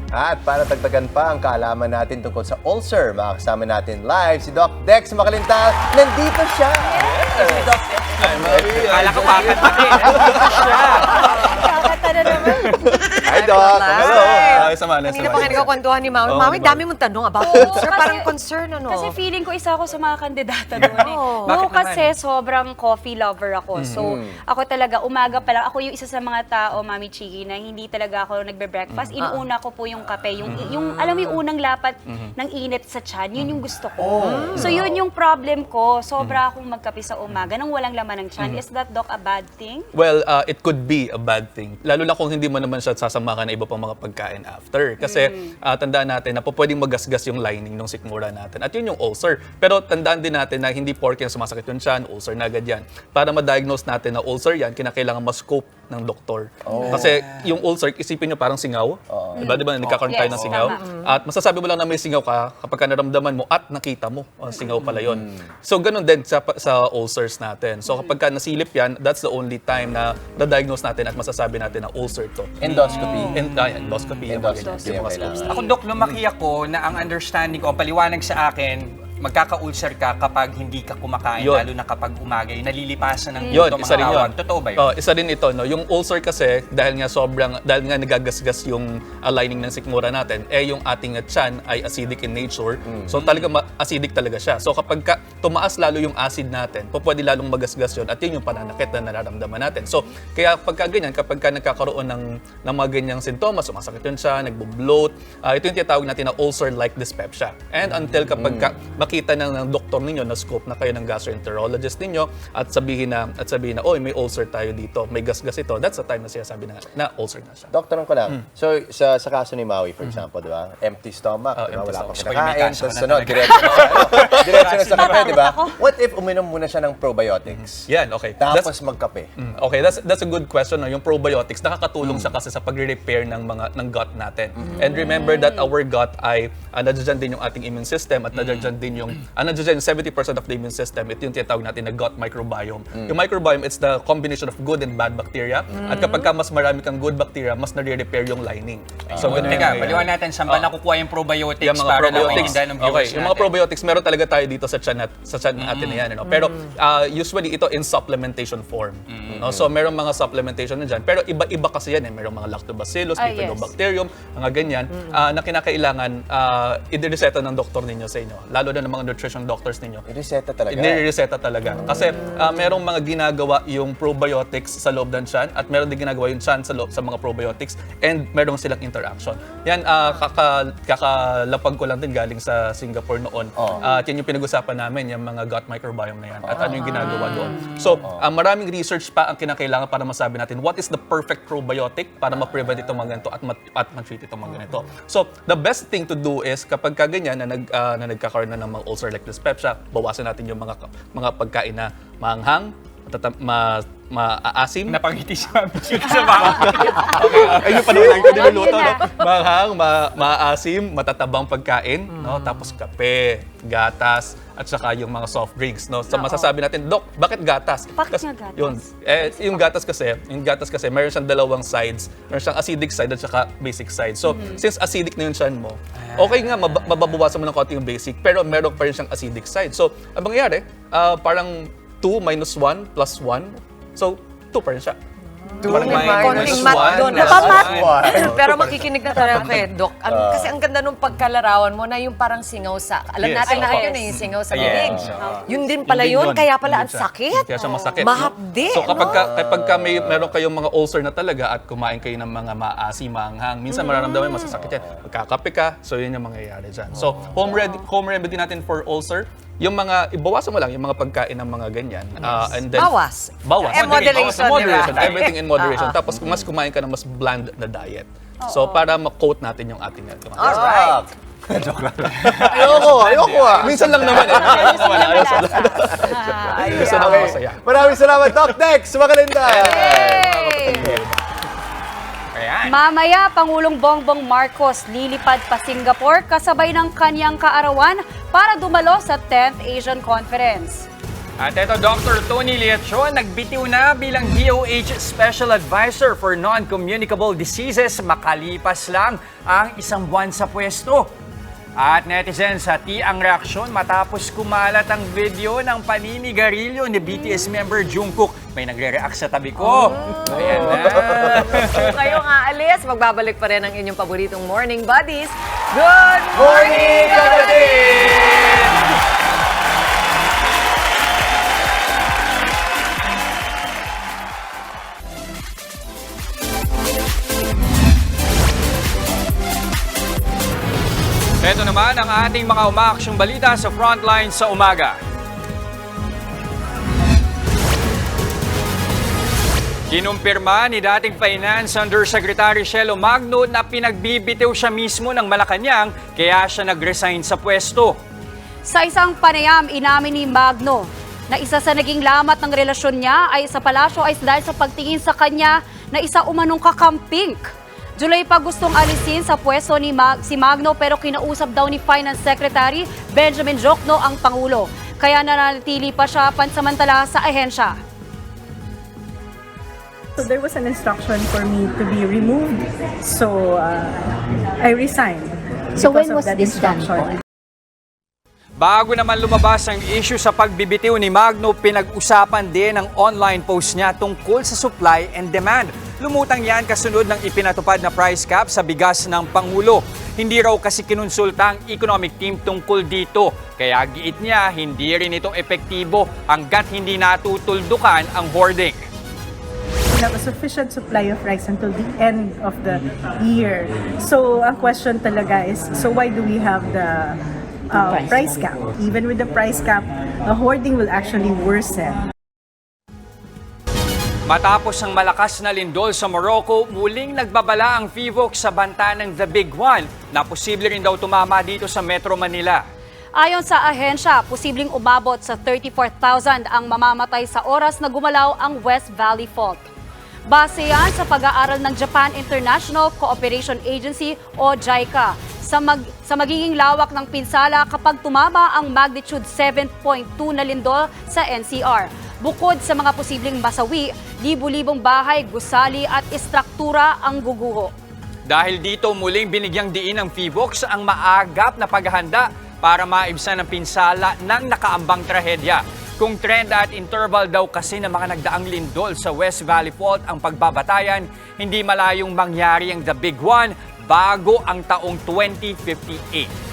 At para tagtagan pa ang kaalaman natin tungkol sa ulcer, makakasama natin live si Doc Dex Makalintal. Nandito siya! Si Doc Dex. Kala ko kakanta eh. Kakanta na naman. Hi, Doc. Hello. sama na. Kanina pa kayo nagkakwentuhan ni Mami. Oo, Mami, diba? dami mong tanong about Oo, ulcer. kasi- Parang concern, ano? Kasi feeling ko isa ako sa mga kandidata doon eh. Oo. Bakit No, kasi naman? sobrang coffee lover ako. So, ako talaga, umaga pa lang, ako yung isa sa mga tao, Mami Chiki, na hindi talaga ako nagbe-breakfast. Inuuna ko po yung kape. Yung alam mo yung unang lapat ng init sa tiyan, yun yung gusto ko. So, yun yung problem ko. Sobra akong magkape sa umaga nang walang laman ng tiyan. Is that, Doc, a bad thing? Well, it could be a bad thing. Lalo na kung hindi mo naman siya sasamakan na iba pang mga pagkain after. Kasi tandaan natin na pwedeng magasgas yung lining ng sikmura natin. At yun yung ulcer. Pero tandaan din natin na hindi porke yung sumasakit yung tiyan, ulcer na agad yan. Para ma-diagnose natin na ulcer yan, kinakailangan ma-scope ng doktor. Kasi yung ulcer, isipin nyo parang singaw. Diba nagkakaroon tayo ng singaw? At masasabi mo lang na may singaw ka kapag naramdaman mo at nakita mo. Singaw pala yun. So ganun din sa ulcers natin. So kapag nasilip yan, that's the only time na na-diagnose natin at masasabi natin na ulcer to. Endoscopy. Endoscopy. Yung mga scopes. Ako, Dok, lumaki ako na ang understanding ko, ang paliwanag sa akin, magkaka-ulcer ka kapag hindi ka kumakain, Yun. lalo na kapag umaga, yung nalilipasan ng Yun, gutom isa rin ang yun. tawag. Totoo ba yun? Isa rin ito, no? Yung ulcer kasi, dahil nga nagagasgas yung lining ng sikmura natin, yung ating tiyan ay acidic in nature. So talaga acidic talaga siya. So kapag tumaas lalo yung acid natin, pwede lalong magasgas yun at yun yung pananakit na nararamdaman natin. So kaya pagka ganyan, kapag nagkakaroon ng mga ganyang sintomas, sumasakit yun siya, nagbo-bloat, ito yung tinatawag natin na ulcer-like dyspepsia. And until kapag makita ng doktor ninyo na scope na kayo ng gastroenterologist ninyo at sabihin na oy, may ulcer tayo dito, may gasgas ito, that's the time na sinasabi na ulcer na siya. Doktor ko lang. So, sa kaso ni Maui, for example, di ba? Empty stomach, di ba? empty Wala pang stomach. kinakain. May kaso Tapos na sunod, talaga. diretso na sa kape, di ba? What if uminom muna siya ng probiotics? Yan, okay. Tapos magkape. Okay, that's a good question. No? Yung probiotics, nakakatulong siya kasi sa pagre-repair ng gut natin. And remember that our gut ay nandiyan din yung ating immune system at nandiyan din yung 70% of the immune system, ito yung tinatawag natin na gut microbiome. Yung microbiome, it's the combination of good and bad bacteria. At kapag mas marami kang good bacteria, mas nare-repair yung lining. So, ganun Teka, yung paliwan natin, saan ba nakukuha yung probiotics yung mga para na probiotics. maintindihan ng Okay, viewers yung mga probiotics, meron talaga tayo dito sa tiyan natin na yan. No? Pero usually ito in supplementation form. No? So meron mga supplementation na dyan. Pero iba-iba kasi yan. Merong mga lactobacillus, bifidobacterium, mga ganyan, na kinakailangan i-reseta ng doktor ninyo sa inyo. Lalo na ng mga nutrition doctors ninyo. I-reseta talaga? I-reseta talaga. Kasi merong mga ginagawa yung probiotics sa loob ng tiyan at meron din ginagawa yung tiyan sa mga probiotics and meron silang interaction. Yan, kakalapag ko lang din galing sa Singapore noon. At yan yung pinag-usapan namin, yung mga gut microbiome na yan at ano yung ginagawa doon. So, maraming research pa ang kinakailangan para masabi natin what is the perfect probiotic para ma-prevent itong mga ganito at ma-treat itong mga ganito. So, the best thing to do is kapag ganyan na nagkakaroon na ng mga ulcer-like dyspepsia, bawasan natin yung mga pagkain na maanghang, maasim. Napangiti si Mami Chiki sa baka. Ayun pa naman ito niluluto. No? Maanghang, maasim, matatabang pagkain, no? Tapos kape, gatas, at saka yung mga soft drinks, no? So masasabi natin, Dok, bakit gatas? Bakit nga gatas? Yung gatas kasi, meron siyang dalawang sides. Meron siyang acidic side at saka basic side. So, since acidic na yung tiyan mo, okay nga, mababawasan mo ng konti yung basic, pero meron pa rin siyang acidic side. So, ang mangyayari, parang 2 minus 1 plus 1. So, 2 pa rin siya. Konting minus mat doon. one. Napamat. Pero makikinig na tayo kay Doc. Kasi ang ganda nung pagkalarawan mo na yung parang singaw sa... Alam natin lahat yun yung singaw sa bibig. Yun din pala yun. Kaya pala ang sakit. Kaya siya masakit. Mahapdi. So kapag meron kayong mga ulcer na talaga at kumain kayo ng mga maasim, maanghang, minsan mararamdaman masasakit yan. Magkakape ka, so yun yung mangyayari dyan. So home remedy natin for ulcer, yung mga, ibawasan mo lang yung mga pagkain ng mga ganyan. And then, Bawas. Moderation. Moderation. Everything in moderation. Tapos mas kumain ka ng mas bland na diet. So para ma-coat natin yung ating Alright. Joke lang. Ayoko ah. Minsan lang naman eh. Minsan lang masaya. Maraming salamat, Doc. Next, Magalinda. Mamaya, Pangulong Bongbong Marcos lilipad pa Singapore kasabay ng kanyang kaarawan para dumalo sa 10th Asian Conference. At ito, Dr. Tony Liachon, nagbitiw na bilang DOH Special Advisor for Non-Communicable Diseases makalipas lang ang 1 buwan sa pwesto. At netizens, hati ang reaksyon matapos kumalat ang video ng paninigarilyo ni BTS member Jungkook. may nagre-react sa tabi ko. Ayan na. Kung kayo aalis, magbabalik pa rin ang inyong paboritong morning buddies. Good morning, kapatid! Ito naman ang ating mga umaaksyong balita sa Frontline sa umaga. Kinumpirma ni dating Finance Undersecretary Shelo Magno na pinagbibitiw siya mismo ng Malacanang kaya siya nag-resign sa pwesto. Sa isang panayam, inamin ni Magno na isa sa naging lamat ng relasyon niya ay sa palasyo ay dahil sa pagtingin sa kanya na isa umanong kakamping. July pa gustong alisin sa pwesto ni si Magno pero kinausap daw ni Finance Secretary Benjamin Jokno ang Pangulo. Kaya nananatili pa siya pansamantala sa ahensya. So there was an instruction for me to be removed. So I resigned. So when because of was that this done instruction. Bago naman lumabas ang issue sa pagbibitiw ni Magno, pinag-usapan din ang online post niya tungkol sa supply and demand. Lumutang yan kasunod ng ipinatupad na price cap sa bigas ng Pangulo. Hindi raw kasi kinonsulta ang economic team tungkol dito. Kaya giit niya, hindi rin ito epektibo hanggat hindi natutuldukan ang hoarding. We have a sufficient supply of rice until the end of the year. So ang question talaga is, so why do we have the price cap? Even with the price cap, the hoarding will actually worsen. Matapos ang malakas na lindol sa Morocco, muling nagbabala ang FIVOC sa banta ng The Big One na posible rin daw tumama dito sa Metro Manila. Ayon sa ahensya, posibleng umabot sa 34,000 ang mamamatay sa oras na gumalaw ang West Valley Fault. Base yan sa pag-aaral ng Japan International Cooperation Agency o JICA sa magiging lawak ng pinsala kapag tumama ang magnitude 7.2 na lindol sa NCR. Bukod sa mga posibleng masawi, libu-libong bahay, gusali at istruktura ang guguho. Dahil dito muling binigyang diin ng FIVOC ang maagap na paghahanda para maibsan ang pinsala ng nakaambang trahedya. Kung trend at interval daw kasi ng mga nagdaang lindol sa West Valley Fault ang pagbabatayan, hindi malayong mangyari ang The Big One bago ang taong 2058.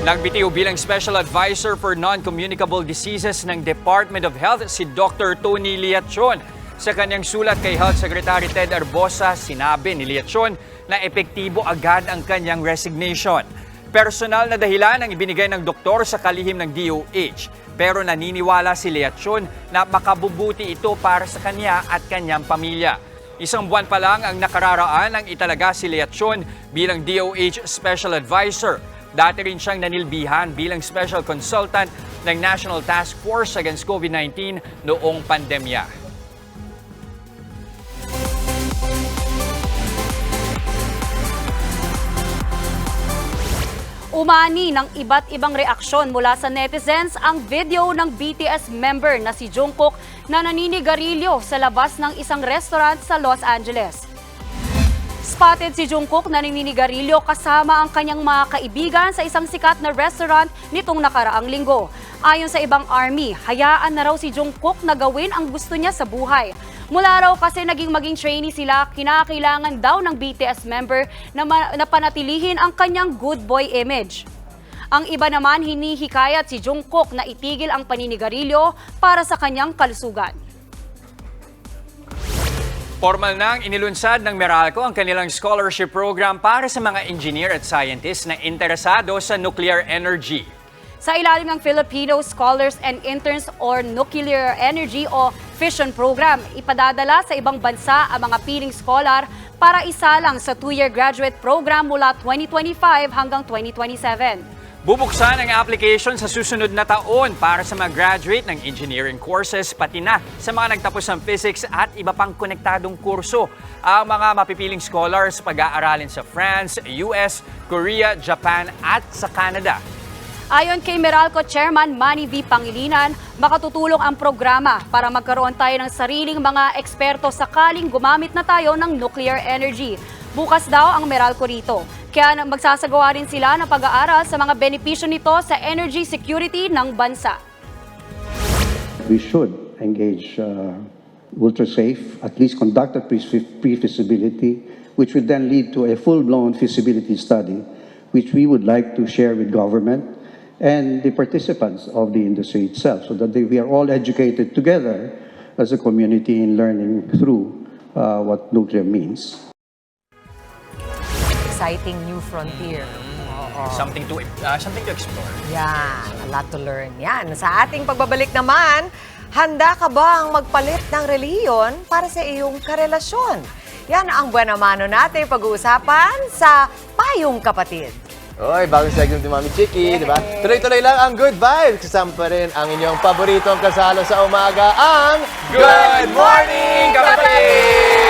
Nagbitiw bilang Special Advisor for Non-Communicable Diseases ng Department of Health si Dr. Tony Liachon. Sa kanyang sulat kay Health Secretary Ted Arbosa, sinabi ni Liachon na epektibo agad ang kanyang resignation. Personal na dahilan ang ibinigay ng doktor sa kalihim ng DOH. Pero naniniwala si Liachon na makabubuti ito para sa kanya at kanyang pamilya. Isang buwan pa lang ang nakararaan ang italaga si Liachon bilang DOH Special Advisor. Dati rin siyang nanilbihan bilang Special Consultant ng National Task Force Against COVID-19 noong pandemya. Umani ng iba't ibang reaksyon mula sa netizens ang video ng BTS member na si Jungkook na naninigarilyo sa labas ng isang restaurant sa Los Angeles. Spotted si Jungkook na naninigarilyo kasama ang kanyang mga kaibigan sa isang sikat na restaurant nitong nakaraang linggo. Ayon sa ibang army, hayaan na raw si Jungkook na gawin ang gusto niya sa buhay. Mula raw kasi maging trainee sila, kinakailangan daw ng BTS member na panatilihin ang kanyang good boy image. Ang iba naman hinihikayat si Jungkook na itigil ang paninigarilyo para sa kanyang kalusugan. Formal nang inilunsad ng Meralco ang kanilang scholarship program para sa mga engineer at scientists na interesado sa nuclear energy. Sa ilalim ng Filipino Scholars and Interns or Nuclear Energy o Fission Program, ipadadala sa ibang bansa ang mga piling scholar para isalang sa 2-year graduate program mula 2025 hanggang 2027. Bubuksan ang application sa susunod na taon para sa mga graduate ng engineering courses pati na sa mga nagtapos ng physics at iba pang konektadong kurso. Ang mga mapipiling scholars pag-aaralin sa France, US, Korea, Japan at sa Canada. Ayon kay Meralco Chairman Manny V. Pangilinan, makatutulong ang programa para magkaroon tayo ng sariling mga eksperto sakaling gumamit na tayo ng nuclear energy. Bukas daw ang Meralco rito. Kaya magsasagawa rin sila ng pag-aaral sa mga benepisyo nito sa energy security ng bansa. We should engage ultra-safe, at least conduct a pre-feasibility, which would then lead to a full-blown feasibility study, which we would like to share with government and the participants of the industry itself, so that we are all educated together as a community in learning through what nuclear means. Exciting new frontier. Something to explore. Yan, a lot to learn. Yan, sa ating pagbabalik naman, handa ka bang magpalit ng relihiyon para sa iyong karelasyon? Yan ang buwan mano natin pag-uusapan sa Payong Kapatid. Oy, bagong segment ni Mami Chiki, di ba? Tuloy-tuloy lang ang good vibes. Kasama pa rin ang inyong paboritong kasalo sa umaga, ang Good Morning, Kapatid!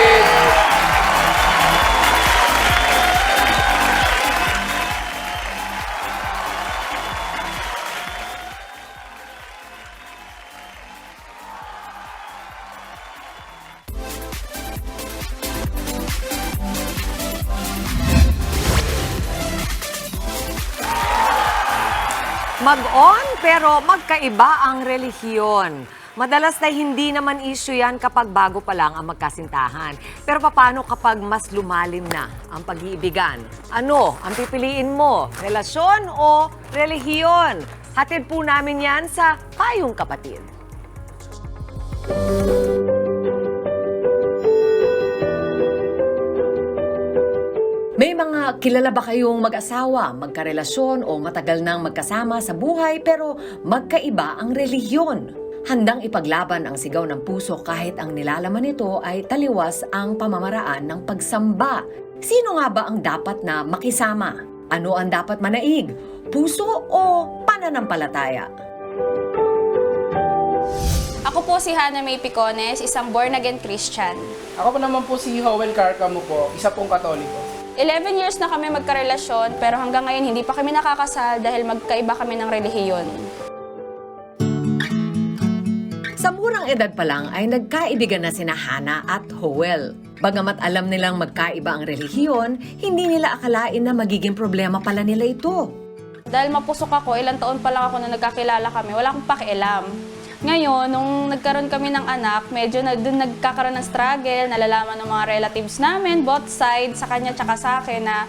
Mag-on pero magkaiba ang relihiyon. Madalas na hindi naman issue yan kapag bago pa lang ang magkasintahan. Pero paano kapag mas lumalim na ang pag-iibigan? Ano ang pipiliin mo? Relasyon o relihiyon? Hatid po namin yan sa Payong Kapatid. May mga kilala ba kayong mag-asawa, magkarelasyon o matagal nang magkasama sa buhay pero magkaiba ang relihiyon? Handang ipaglaban ang sigaw ng puso kahit ang nilalaman nito ay taliwas ang pamamaraan ng pagsamba. Sino nga ba ang dapat na makisama? Ano ang dapat manaig? Puso o pananampalataya? Ako po si Hannah May Picones, isang born-again Christian. Ako po naman po si Howell Carcamo po, isa pong Katoliko. 11 years na kami magkarelasyon, pero hanggang ngayon hindi pa kami nakakasal dahil magkaiba kami ng relihiyon. Sa murang edad pa lang ay nagkaibigan na sina Hannah at Howell. Bagamat alam nilang magkaiba ang relihiyon, hindi nila akalain na magiging problema pala nila ito. Dahil mapusok ako, ilang taon pa lang ako na nagkakilala kami, wala akong pakialam. Ngayon, nung nagkaroon kami ng anak, medyo dun nagkakaroon ng struggle, nalalaman ng mga relatives namin, both sides, sa kanya tsaka sa akin na,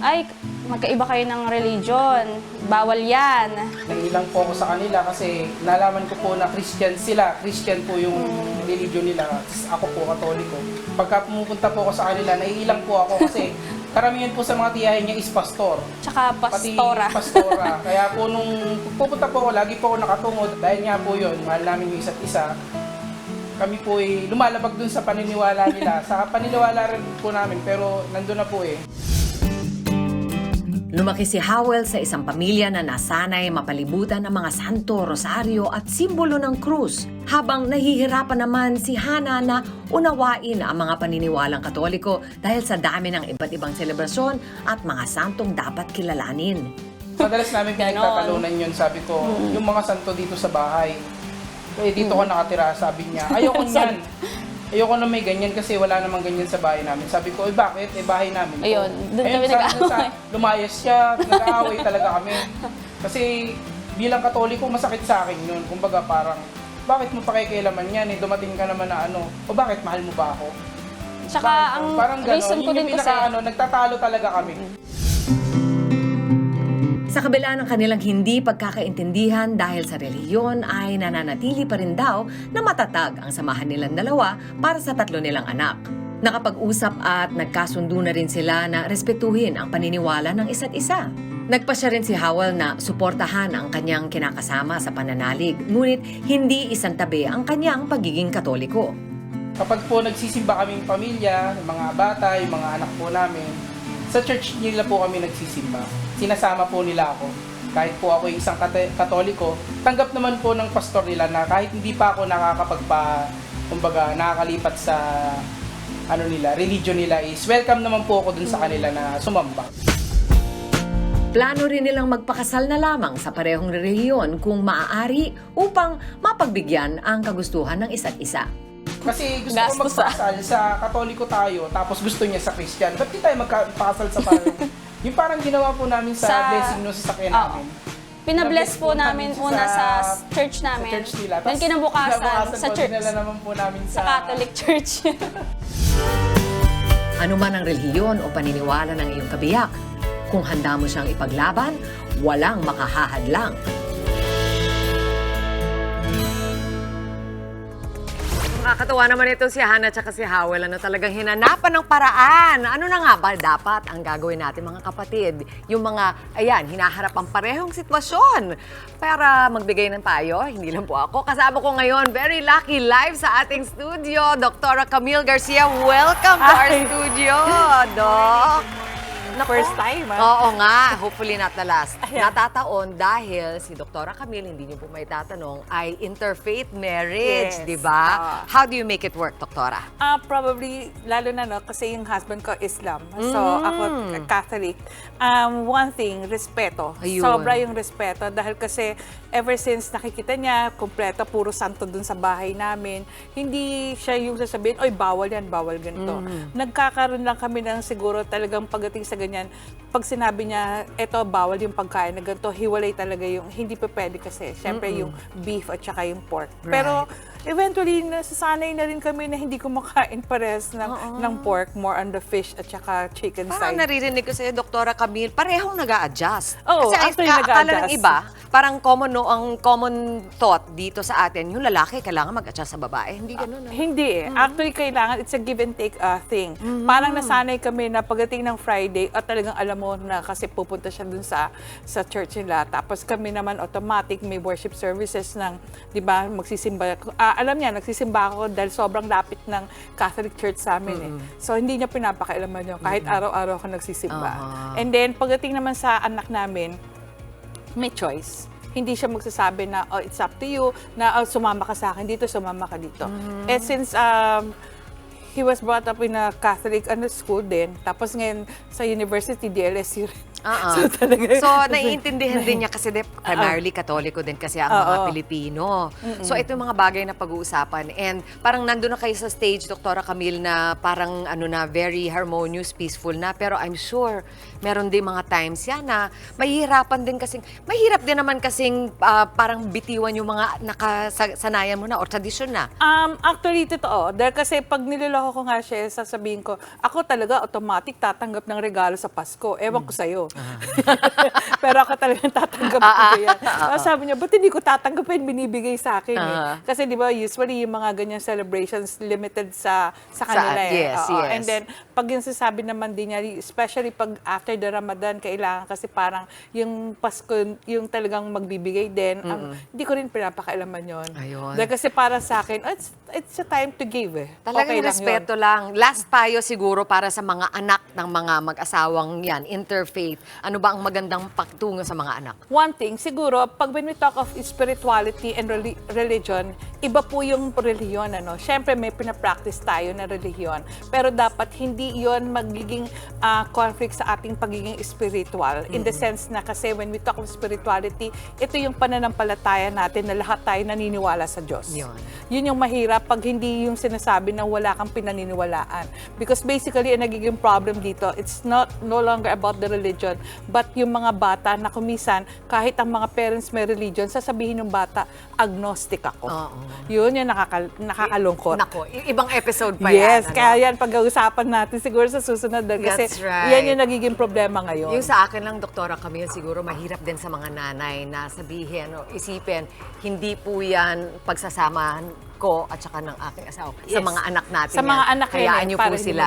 ay, magkaiba kayo ng religion, bawal yan. Nangilang po ako sa kanila kasi nalaman ko po na Christian sila. Christian po yung religion nila. Ako po, Katoliko. Pagka pumupunta po ako sa kanila, naiilang po ako kasi karamihan po sa mga tiyahin niya is pastor. Tsaka pastora. Pati pastora. Kaya po nung pupunta po ako, lagi po ako nakatungod. Dahil nga po yun, mahal namin yung isa't isa. Kami po ay lumalabag dun sa paniniwala nila. Sa paniniwala rin po namin, pero nandun na po eh. Lumaki si Howell sa isang pamilya na nasanay mapalibutan ng mga santo, rosaryo at simbolo ng krus. Habang nahihirapan naman si Hannah na unawain ang mga paniniwalang Katoliko dahil sa dami ng iba't ibang selebrasyon at mga santong dapat kilalanin. Madalas namin pinagtatalunan yun, sabi ko, yung mga santo dito sa bahay. Eh, dito ko nakatira, sabi niya. Ayoko niyan. Ayoko na may ganyan kasi wala namang ganyan sa bahay namin. Sabi ko, bakit? Bahay namin to. Ayun, doon kami nag-aaway. Lumayas siya, nag-aaway talaga kami. Kasi bilang Katoliko, masakit sa akin yun. Kumbaga parang, bakit mo pakikialaman yan? Dumating ka naman na ano, o bakit mahal mo ba ako? Tsaka ang reason ko din kasi, nagtatalo talaga kami. Sa kabila ng kanilang hindi pagkakaintindihan dahil sa relihiyon ay nananatili pa rin daw na matatag ang samahan nilang dalawa para sa 3 nilang anak. Nakapag-usap at nagkasundo na rin sila na respetuhin ang paniniwala ng isa't isa. Nagpasya rin si Howell na suportahan ang kanyang kinakasama sa pananalig, ngunit hindi isantabi ang kanyang pagiging Katoliko. Kapag po nagsisimba kaming pamilya, yung mga bata, yung mga anak po namin, sa church nila po kami nagsisimba. Sinasama po nila ako. Kahit po ako isang Katoliko, tanggap naman po ng pastor nila na kahit hindi pa ako nakakalipat sa religion nila is welcome naman po ako dun sa kanila na sumamba. Plano rin nilang magpakasal na lamang sa parehong relihiyon kung maaari upang mapagbigyan ang kagustuhan ng isa't isa. Kasi gusto ko magpakasal sa Katoliko tayo, tapos gusto niya sa Christian. Ba't di tayo magpakasal sa parang... Yung parang ginawa po namin sa blessing no sa sakyan namin. Pinabless po namin una sa church namin. Sa church nila. Then Tapos, kinabukasan sa po, church. dinala naman po namin Sa Catholic Church. Ano man ang relihiyon o paniniwala ng iyong kabiyak, kung handa mo siyang ipaglaban, walang makahahadlang. Nakakatawa naman ito si Hannah at si Howell na talagang hinanapan ng paraan. Ano na nga ba dapat ang gagawin natin mga kapatid? Yung mga, ayan, hinaharap ang parehong sitwasyon. Para magbigay ng payo, hindi lang po ako. Kasama ko ngayon, very lucky, live sa ating studio, Dr. Camille Garcia. Welcome to our studio, Doc. First time, Oo nga. Hopefully not the last. Natataon dahil si Dr. Camille, hindi niyo po may tatanong, ay interfaith marriage, Yes. di ba? How do you make it work, Doktora? Probably, lalo na kasi yung husband ko Islam. So, ako Catholic. One thing, respeto. Ayun. Sobra yung respeto. Dahil kasi, ever since nakikita niya, kumpleto, puro santo dun sa bahay namin, hindi siya yung sasabihin, oy, bawal yan, bawal ganito. Nagkakaroon lang kami ng siguro talagang pagdating sa ganyan, pag sinabi niya, eto, bawal yung pagkain na ganito, hiwalay talaga yung, hindi pa pwede kasi. Siyempre, yung beef at saka yung pork. Right. Pero, eventually, nasasanay na rin kami na hindi kumakain pares ng pork, more on the fish at saka chicken Parang side. naririnig ko sa'yo, Doktora Camille, parehong nag-a-adjust. Oo, Kasi actually akala ng nag-a-adjust. iba, parang ang common thought dito sa atin, yung lalaki kailangan mag-adjust sa babae. Hindi ganun. Hindi eh. Actually, kailangan, it's a give and take thing. Parang nasanay kami na pagdating ng Friday, at talagang alam mo na kasi pupunta siya dun sa church nila. Tapos kami naman automatic, may worship services ng, di ba, magsisimba. Alam niya, nagsisimba ako dahil sobrang lapit ng Catholic Church sa amin eh. So, hindi niya pinapakailaman yun. Kahit araw-araw ako nagsisimba. And then, pagdating naman sa anak namin, may choice. Hindi siya magsasabi na, oh, it's up to you, na oh, sumama ka sa akin dito, sumama ka dito. And since he was brought up in a Catholic school din, tapos ngayon sa university, DLSU rin. So, naiintindihan din niya kasi primarily Katoliko din kasi ang mga Pilipino. So, ito yung mga bagay na pag-uusapan. And parang nandun na kayo sa stage, Doktora Camille, na parang very harmonious, peaceful na. Pero I'm sure, meron din mga times yan na mahihirapan din kasing, mahirap din naman kasing parang bitiwan yung mga nakasanayan mo na or tradisyon na. Actually, totoo. Dahil kasi pag niloloko ko nga siya, sasabihin ko, ako talaga automatic tatanggap ng regalo sa Pasko. Ewan ko sa'yo. Pero ako talagang tatanggap ko yan. Sabi niya, ba't hindi ko tatanggapin? Binibigay sa akin eh. Kasi di ba, usually yung mga ganyan celebrations limited sa kanila eh. Yes. And then, pag yung sasabi naman din niya, especially pag after the Ramadan, kailangan kasi parang yung Pasko, yung talagang magbibigay din, hindi ko rin pinapakailaman yun. Dahil kasi para sa akin, it's a time to give eh. Talagang Okay respeto lang. Last payo siguro para sa mga anak ng mga mag-asawang yan, interfaith. Ano ba ang magandang pagtungo sa mga anak? One thing, siguro, pag when we talk of spirituality and religion, iba po yung relihiyon. Siyempre, may pinapractice tayo na relihiyon. Pero dapat hindi yon magiging conflict sa ating pagiging spiritual. In the sense na kasi when we talk of spirituality, ito yung pananampalataya natin na lahat tayo naniniwala sa Diyos. Yun yung mahirap pag hindi yung sinasabi na wala kang pinaniniwalaan. Because basically, ang nagiging problem dito, it's no longer about the religion, but yung mga bata na kumisan, kahit ang mga parents may religion, sasabihin ng bata, agnostic ako. Yun yung nakakalungkot. Nako, ibang episode pa yan. yan. Kaya yan, pag-uusapan natin siguro sa susunod. Kasi yan yung nagiging problema ngayon. Yung sa akin lang, Doktora Camille, siguro mahirap din sa mga nanay na sabihin o isipin, hindi po yan pagsasamahan ko at saka ng aking asawa. Sa mga anak natin sa mga anak hayaan nyo po sila.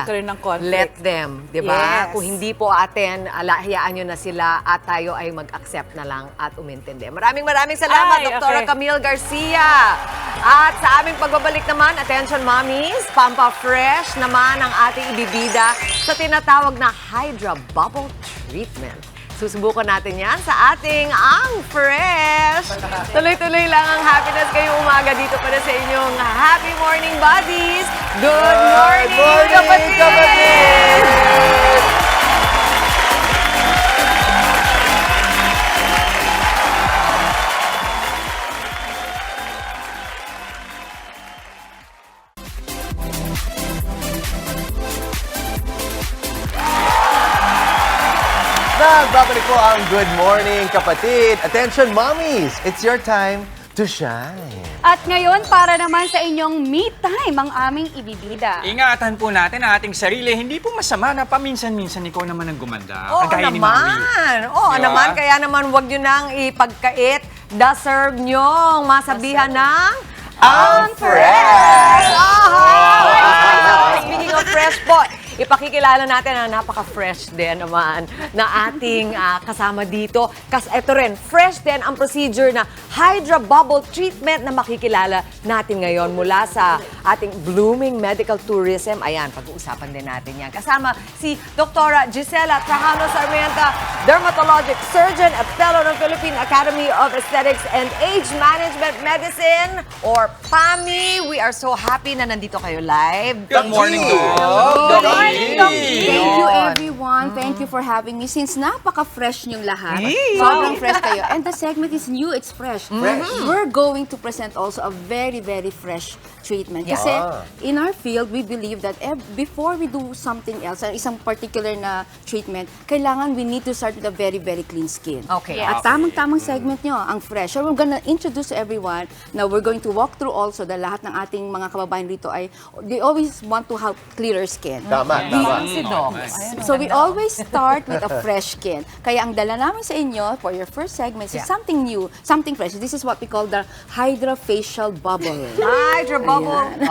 Let them, di ba? Kung hindi po atin, hayaan nyo na sila at tayo ay mag-accept na lang at umintindi. Maraming salamat, Dr. Camille Garcia. At sa aming pagbabalik naman, attention mommies, Pampa Fresh naman ang ating ibibida sa tinatawag na Hydra Bubble Treatment. Susubukan natin yan sa ating Ang Fresh. Tuloy-tuloy lang ang happiness ngayong umaga dito para sa inyong Happy Morning Buddies. Good morning, kapatid! Nagbabalik po ang Good Morning Kapatid. Attention, mommies! It's your time to shine. At ngayon, para naman sa inyong me time ang aming ibibida. Ingatan po natin ang ating sarili. Hindi po masama na paminsan-minsan ikaw naman ang gumanda. Oo Kagaya ni Mami. naman. Oo Diba? naman. Kaya naman huwag nyo nang ipagkait. Deserve nyo masabihan ng ang fresh! Speaking of fresh po, ipakikilala natin ang napaka-fresh din naman na ating kasama dito. Kasi ito rin, fresh din ang procedure na Hydra Bubble Treatment na makikilala natin ngayon mula sa ating blooming medical tourism. Ayan, pag-uusapan din natin yan. Kasama si Dr. Gisela Trajano Sarmiento, Dermatologic Surgeon at Fellow ng Philippine Academy of Aesthetics and Age Management Medicine, or PAMI. We are so happy na nandito kayo live. Good morning, Doc. Good morning, Doc. Thank you everyone. Thank you for having me. Since napaka-fresh niyong lahat. Yee! Sobrang fresh kayo. And the segment is new, it's fresh. Fresh. We're going to present also a very, very fresh treatment. Kasi in our field, we believe that before we do something else, isang particular na treatment, kailangan we need to start with a very, very clean skin. Okay. At tamang-tamang segment nyo, ang fresh. So we're gonna introduce to everyone. Now we're going to walk through also the lahat ng ating mga kababayan rito ay, they always want to have clearer skin. Tama, tama. Si Doc. So we always start with a fresh skin. Kaya ang dala namin sa inyo for your first segment is something new, something fresh. This is what we call the Hydra Facial Bubble. Hydra Bubble.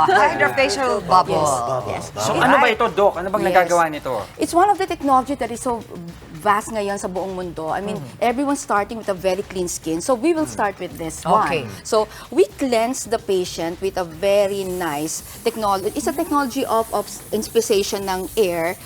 Hydra Facial Bubble. Yes. So ano ba ito, Doc? Ano bang nagagawa nito? It's one of the technology that is so vast ngayon sa buong mundo. I mean, everyone's starting with a very clean skin. So we will start with this Okay. one. So we cleanse the patient with a very nice technology. It's a technology of inspiration ng air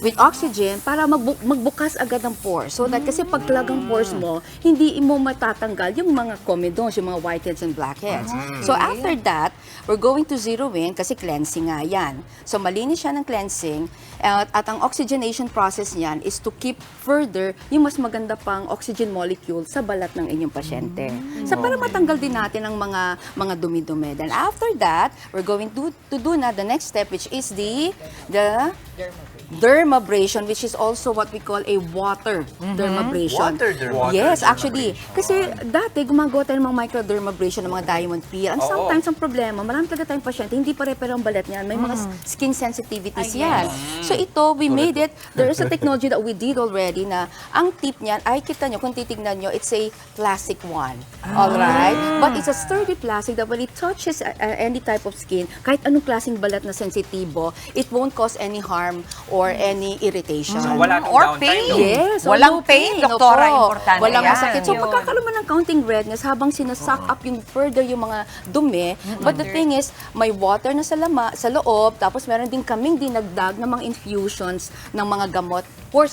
with oxygen para magbukas agad ang pores. So that kasi pag clog ang pores mo, hindi mo matatanggal yung mga comedones, yung mga whiteheads and blackheads. So after that, we're going to zero in kasi cleansing nga yan. So malinis siya ng cleansing at ang oxygenation process niyan is to keep further yung mas maganda pang oxygen molecule sa balat ng inyong pasyente. So para matanggal din natin ang mga dumi-dumi. Then after that, we're going to do na the next step, which is the dermabrasion, which is also what we call a water dermabrasion. Water dermabrasion. Yes, actually. Kasi dati gumagawa tayo ng mga microdermabrasion ng mga diamond peel. And sometimes ang problema, marami talaga tayong pasyente, hindi pare-pare ang balat niyan. May mga skin sensitivities yan. So ito, we made it. There is a technology that we did already na ang tip niyan, ay kita nyo, kung titignan nyo, it's a plastic one. Alright? But it's a sturdy plastic that when it touches any type of skin, kahit anong klaseng balat na sensitibo, it won't cause any harm or any irritation. So, wala tong Or downtime, pain. no? Yes. Walang pain, doktora. Opo. Importante Walang yan. masakit. So, pagkakaroon mo ng counting redness, habang sinasuck up yung further yung mga dumi, but the thing is, may water na sa loob, tapos meron din kaming dinagdag ng mga infusions ng mga gamot for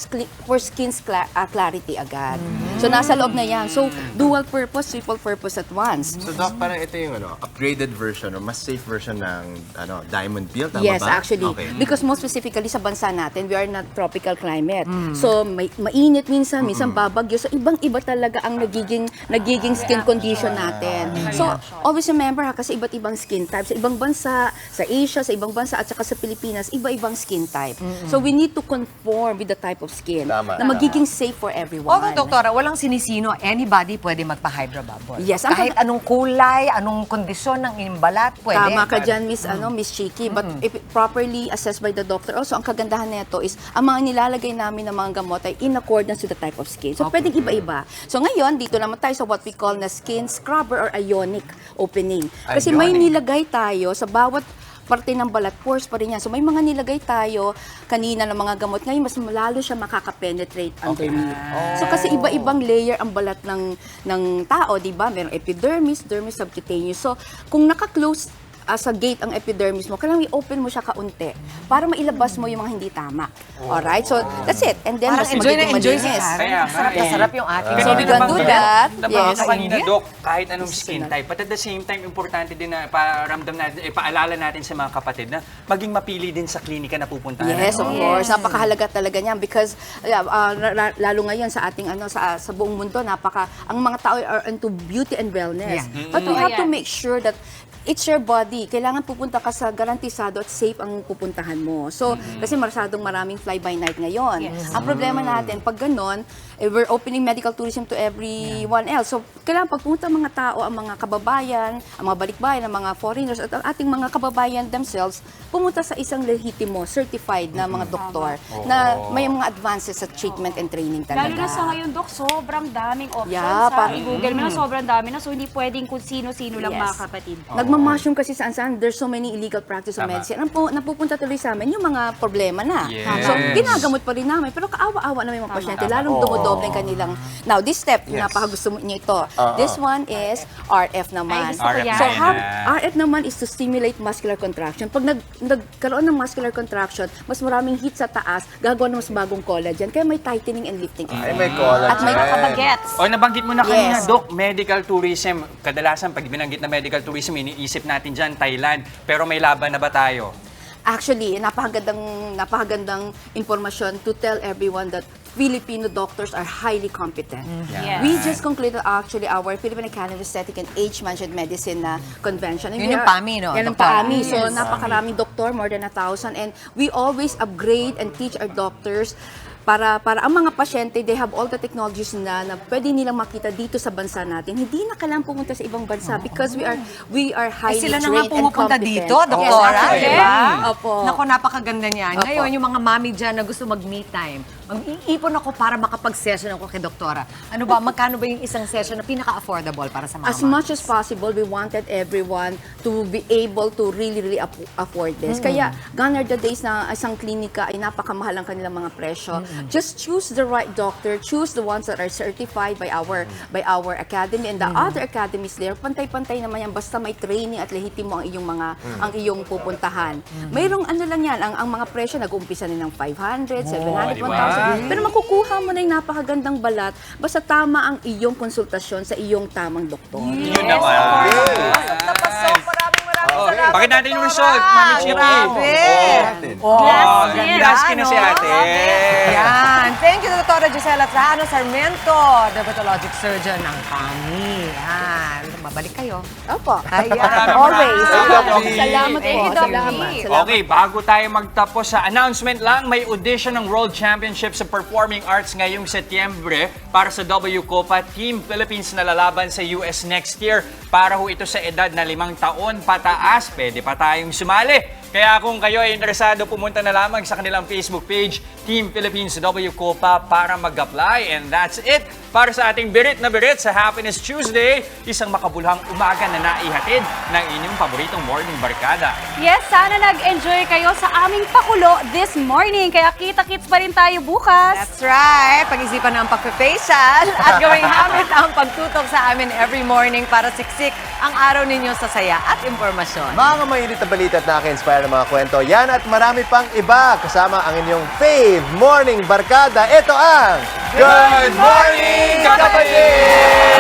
skin's clarity agad. So, nasa loob na yan. So, dual purpose, triple purpose at once. So, Doc, parang ito yung upgraded version or mas safe version ng diamond peel, tama Yes, ba? actually. Okay. Because most specifically sa bansa natin, we are not tropical climate. So, mainit minsan babagyo. So, ibang-iba talaga ang nagiging skin condition natin. So, always remember kasi iba't ibang skin type. Sa ibang bansa, sa Asia, sa ibang bansa, at saka sa Pilipinas, iba-ibang skin type. So, we need to conform with the type of skin Tama. na magiging safe for everyone. Although, doktora, walang sinisino. Anybody pwede magpa-Hydra Bubble. Yes, Kahit anong kulay, anong kondisyon ng inyong balat, pwede. Tama ka dyan, Miss Chiki. But if properly assessed by the doctor, also, ang kagandahan nito is, ang mga nilalagay namin ng mga gamot ay in accordance with the type of skin. So, pwedeng iba-iba. So, ngayon, dito naman tayo sa what we call na skin scrubber or ionic opening. Kasi may nilagay tayo sa bawat parte ng balat, pores pa rin yan. So, may mga nilagay tayo kanina ng mga gamot. Ngayon, mas lalo siya makaka-penetrate underneath. So, kasi iba-ibang layer ang balat ng tao, di ba? Merong epidermis, dermis, subcutaneous. So, kung naka-close sa gate ang epidermis mo, kailangan i-open mo siya kaunti para mailabas mo yung mga hindi tama. Alright? So, that's it. And then, Parang mas enjoy na magiging enjoy si malinis. Karen. Sarap na sarap yung ating. So, we can do that. Yes. Yes. Kanina, Doc, kahit anong skin type. But at the same time, importante din na paramdam natin, paalala natin sa mga kapatid na maging mapili din sa klinika na pupuntahan. Yes, of course. Napakahalaga talaga niyan because lalo ngayon sa ating sa buong mundo ang mga tao are into beauty and wellness. But we have to make sure that it's your body. Kailangan pupunta ka sa garantisado at safe ang pupuntahan mo. So, kasi maraming fly-by-night ngayon. Ang problema natin, pag ganon, we're opening medical tourism to everyone else. So, kailangan pagpunta mga tao, ang mga kababayan, ang mga balikbayan, ang mga foreigners, at ang ating mga kababayan themselves, pumunta sa isang lehitimo, certified na mga doktor na may mga advances sa treatment and training talaga. Lalo na sa ngayon, Dok, sobrang daming options. Yeah, Google mo na sobrang dami na, so hindi pwedeng kung sino-sino lang mga kapatid. Nagmamasyong kasi saan-saan, there's so many illegal practice of medicine. Napupunta tuloy sa amin yung mga problema na. So, ginagamot pa rin namin, pero kaawa-awa na may mga pasyente, lalong dumodoble kanilang. Now, this step, napakagusto niyo ito. This one is RF naman. So, RF naman is to stimulate muscular contraction. Pag nagkaroon ng muscular contraction, mas maraming heat sa taas, gagawa ng mas bagong collagen. Kaya may tightening and lifting effect. May collagen. At may kabagets. O, nabanggit mo na kanina, Doc, medical tourism. Kadalasan, pag binanggit na medical tourism, iniisip natin dyan, Thailand. Pero may laban na ba tayo? Actually, napakagandang informasyon to tell everyone that Filipino doctors are highly competent. We just concluded actually our Philippine Academy of Aesthetic and Age Management Medicine na convention. And Yun yung PAMI, no? Yan ang PAMI. So, napakaraming doktor, more than 1,000. And we always upgrade and teach our doctors para ang mga pasyente, they have all the technologies na pwede nilang makita dito sa bansa natin. Hindi na kailangan pumunta sa ibang bansa because we are highly sila na nga trained and pumupunta competent. dito, doktora, diba? Opo. Naku, napakaganda niyan. Ngayon, yung mga mami dyan na gusto mag-me time, mag-iipon ako para makapag-session ako kay doktora. Ano ba, magkano ba yung isang session na pinaka-affordable para sa mga As much as possible, we wanted everyone to be able to really afford this. Kaya, gone are the days na isang klinika ay napakamahal ang kanilang mga presyo. Just choose the right doctor, choose the ones that are certified by our academy and the other academies there. Pantay-pantay naman yan, basta may training at lehitimo ang iyong pupuntahan. Mayroong ano lang yan, ang mga presyo nag-uumpisa na ng 500, 700, 1,000. Pero makukuha mo na yung napakagandang balat basta tama ang iyong konsultasyon sa iyong tamang doktor. Yun naman. Bakit natin yung result, Mami Chiki? Glass skin na si ate. Yan. Thank you, Dr. Gisela Trajano Sarmiento, dermatologic surgeon ng PAMI. Yan. Mabalik kayo. Opo. Ayan. Always. Salamat po. Salamat. Okay, bago tayo magtapos sa announcement lang, may audition ng World Championship sa Performing Arts ngayong Setyembre para sa WCOPA Team Philippines na lalaban sa US next year. Para ho ito sa edad na 5 taon pataas, pwede pa tayong sumali. Kaya kung kayo ay interesado, pumunta na lamang sa kanilang Facebook page, Team Philippines WCOPA para mag-apply. And that's it para sa ating Birit na Birit sa Happiness Tuesday, isang makabuluhang umaga na naihatid ng inyong paboritong morning barkada. Yes, sana nag-enjoy kayo sa aming pakulo this morning. Kaya kita-kits pa rin tayo bukas. That's right. Pag-isipan na ang pagpe-facial at gawing habit ang pagtutok sa amin every morning para siksik ang araw ninyo sa saya at impormasyon. Mga mainit na balita at nakaka-inspire ng mga kwento. Yan at marami pang iba kasama ang inyong fave morning barkada. Ito ang Good Morning, Kapatid!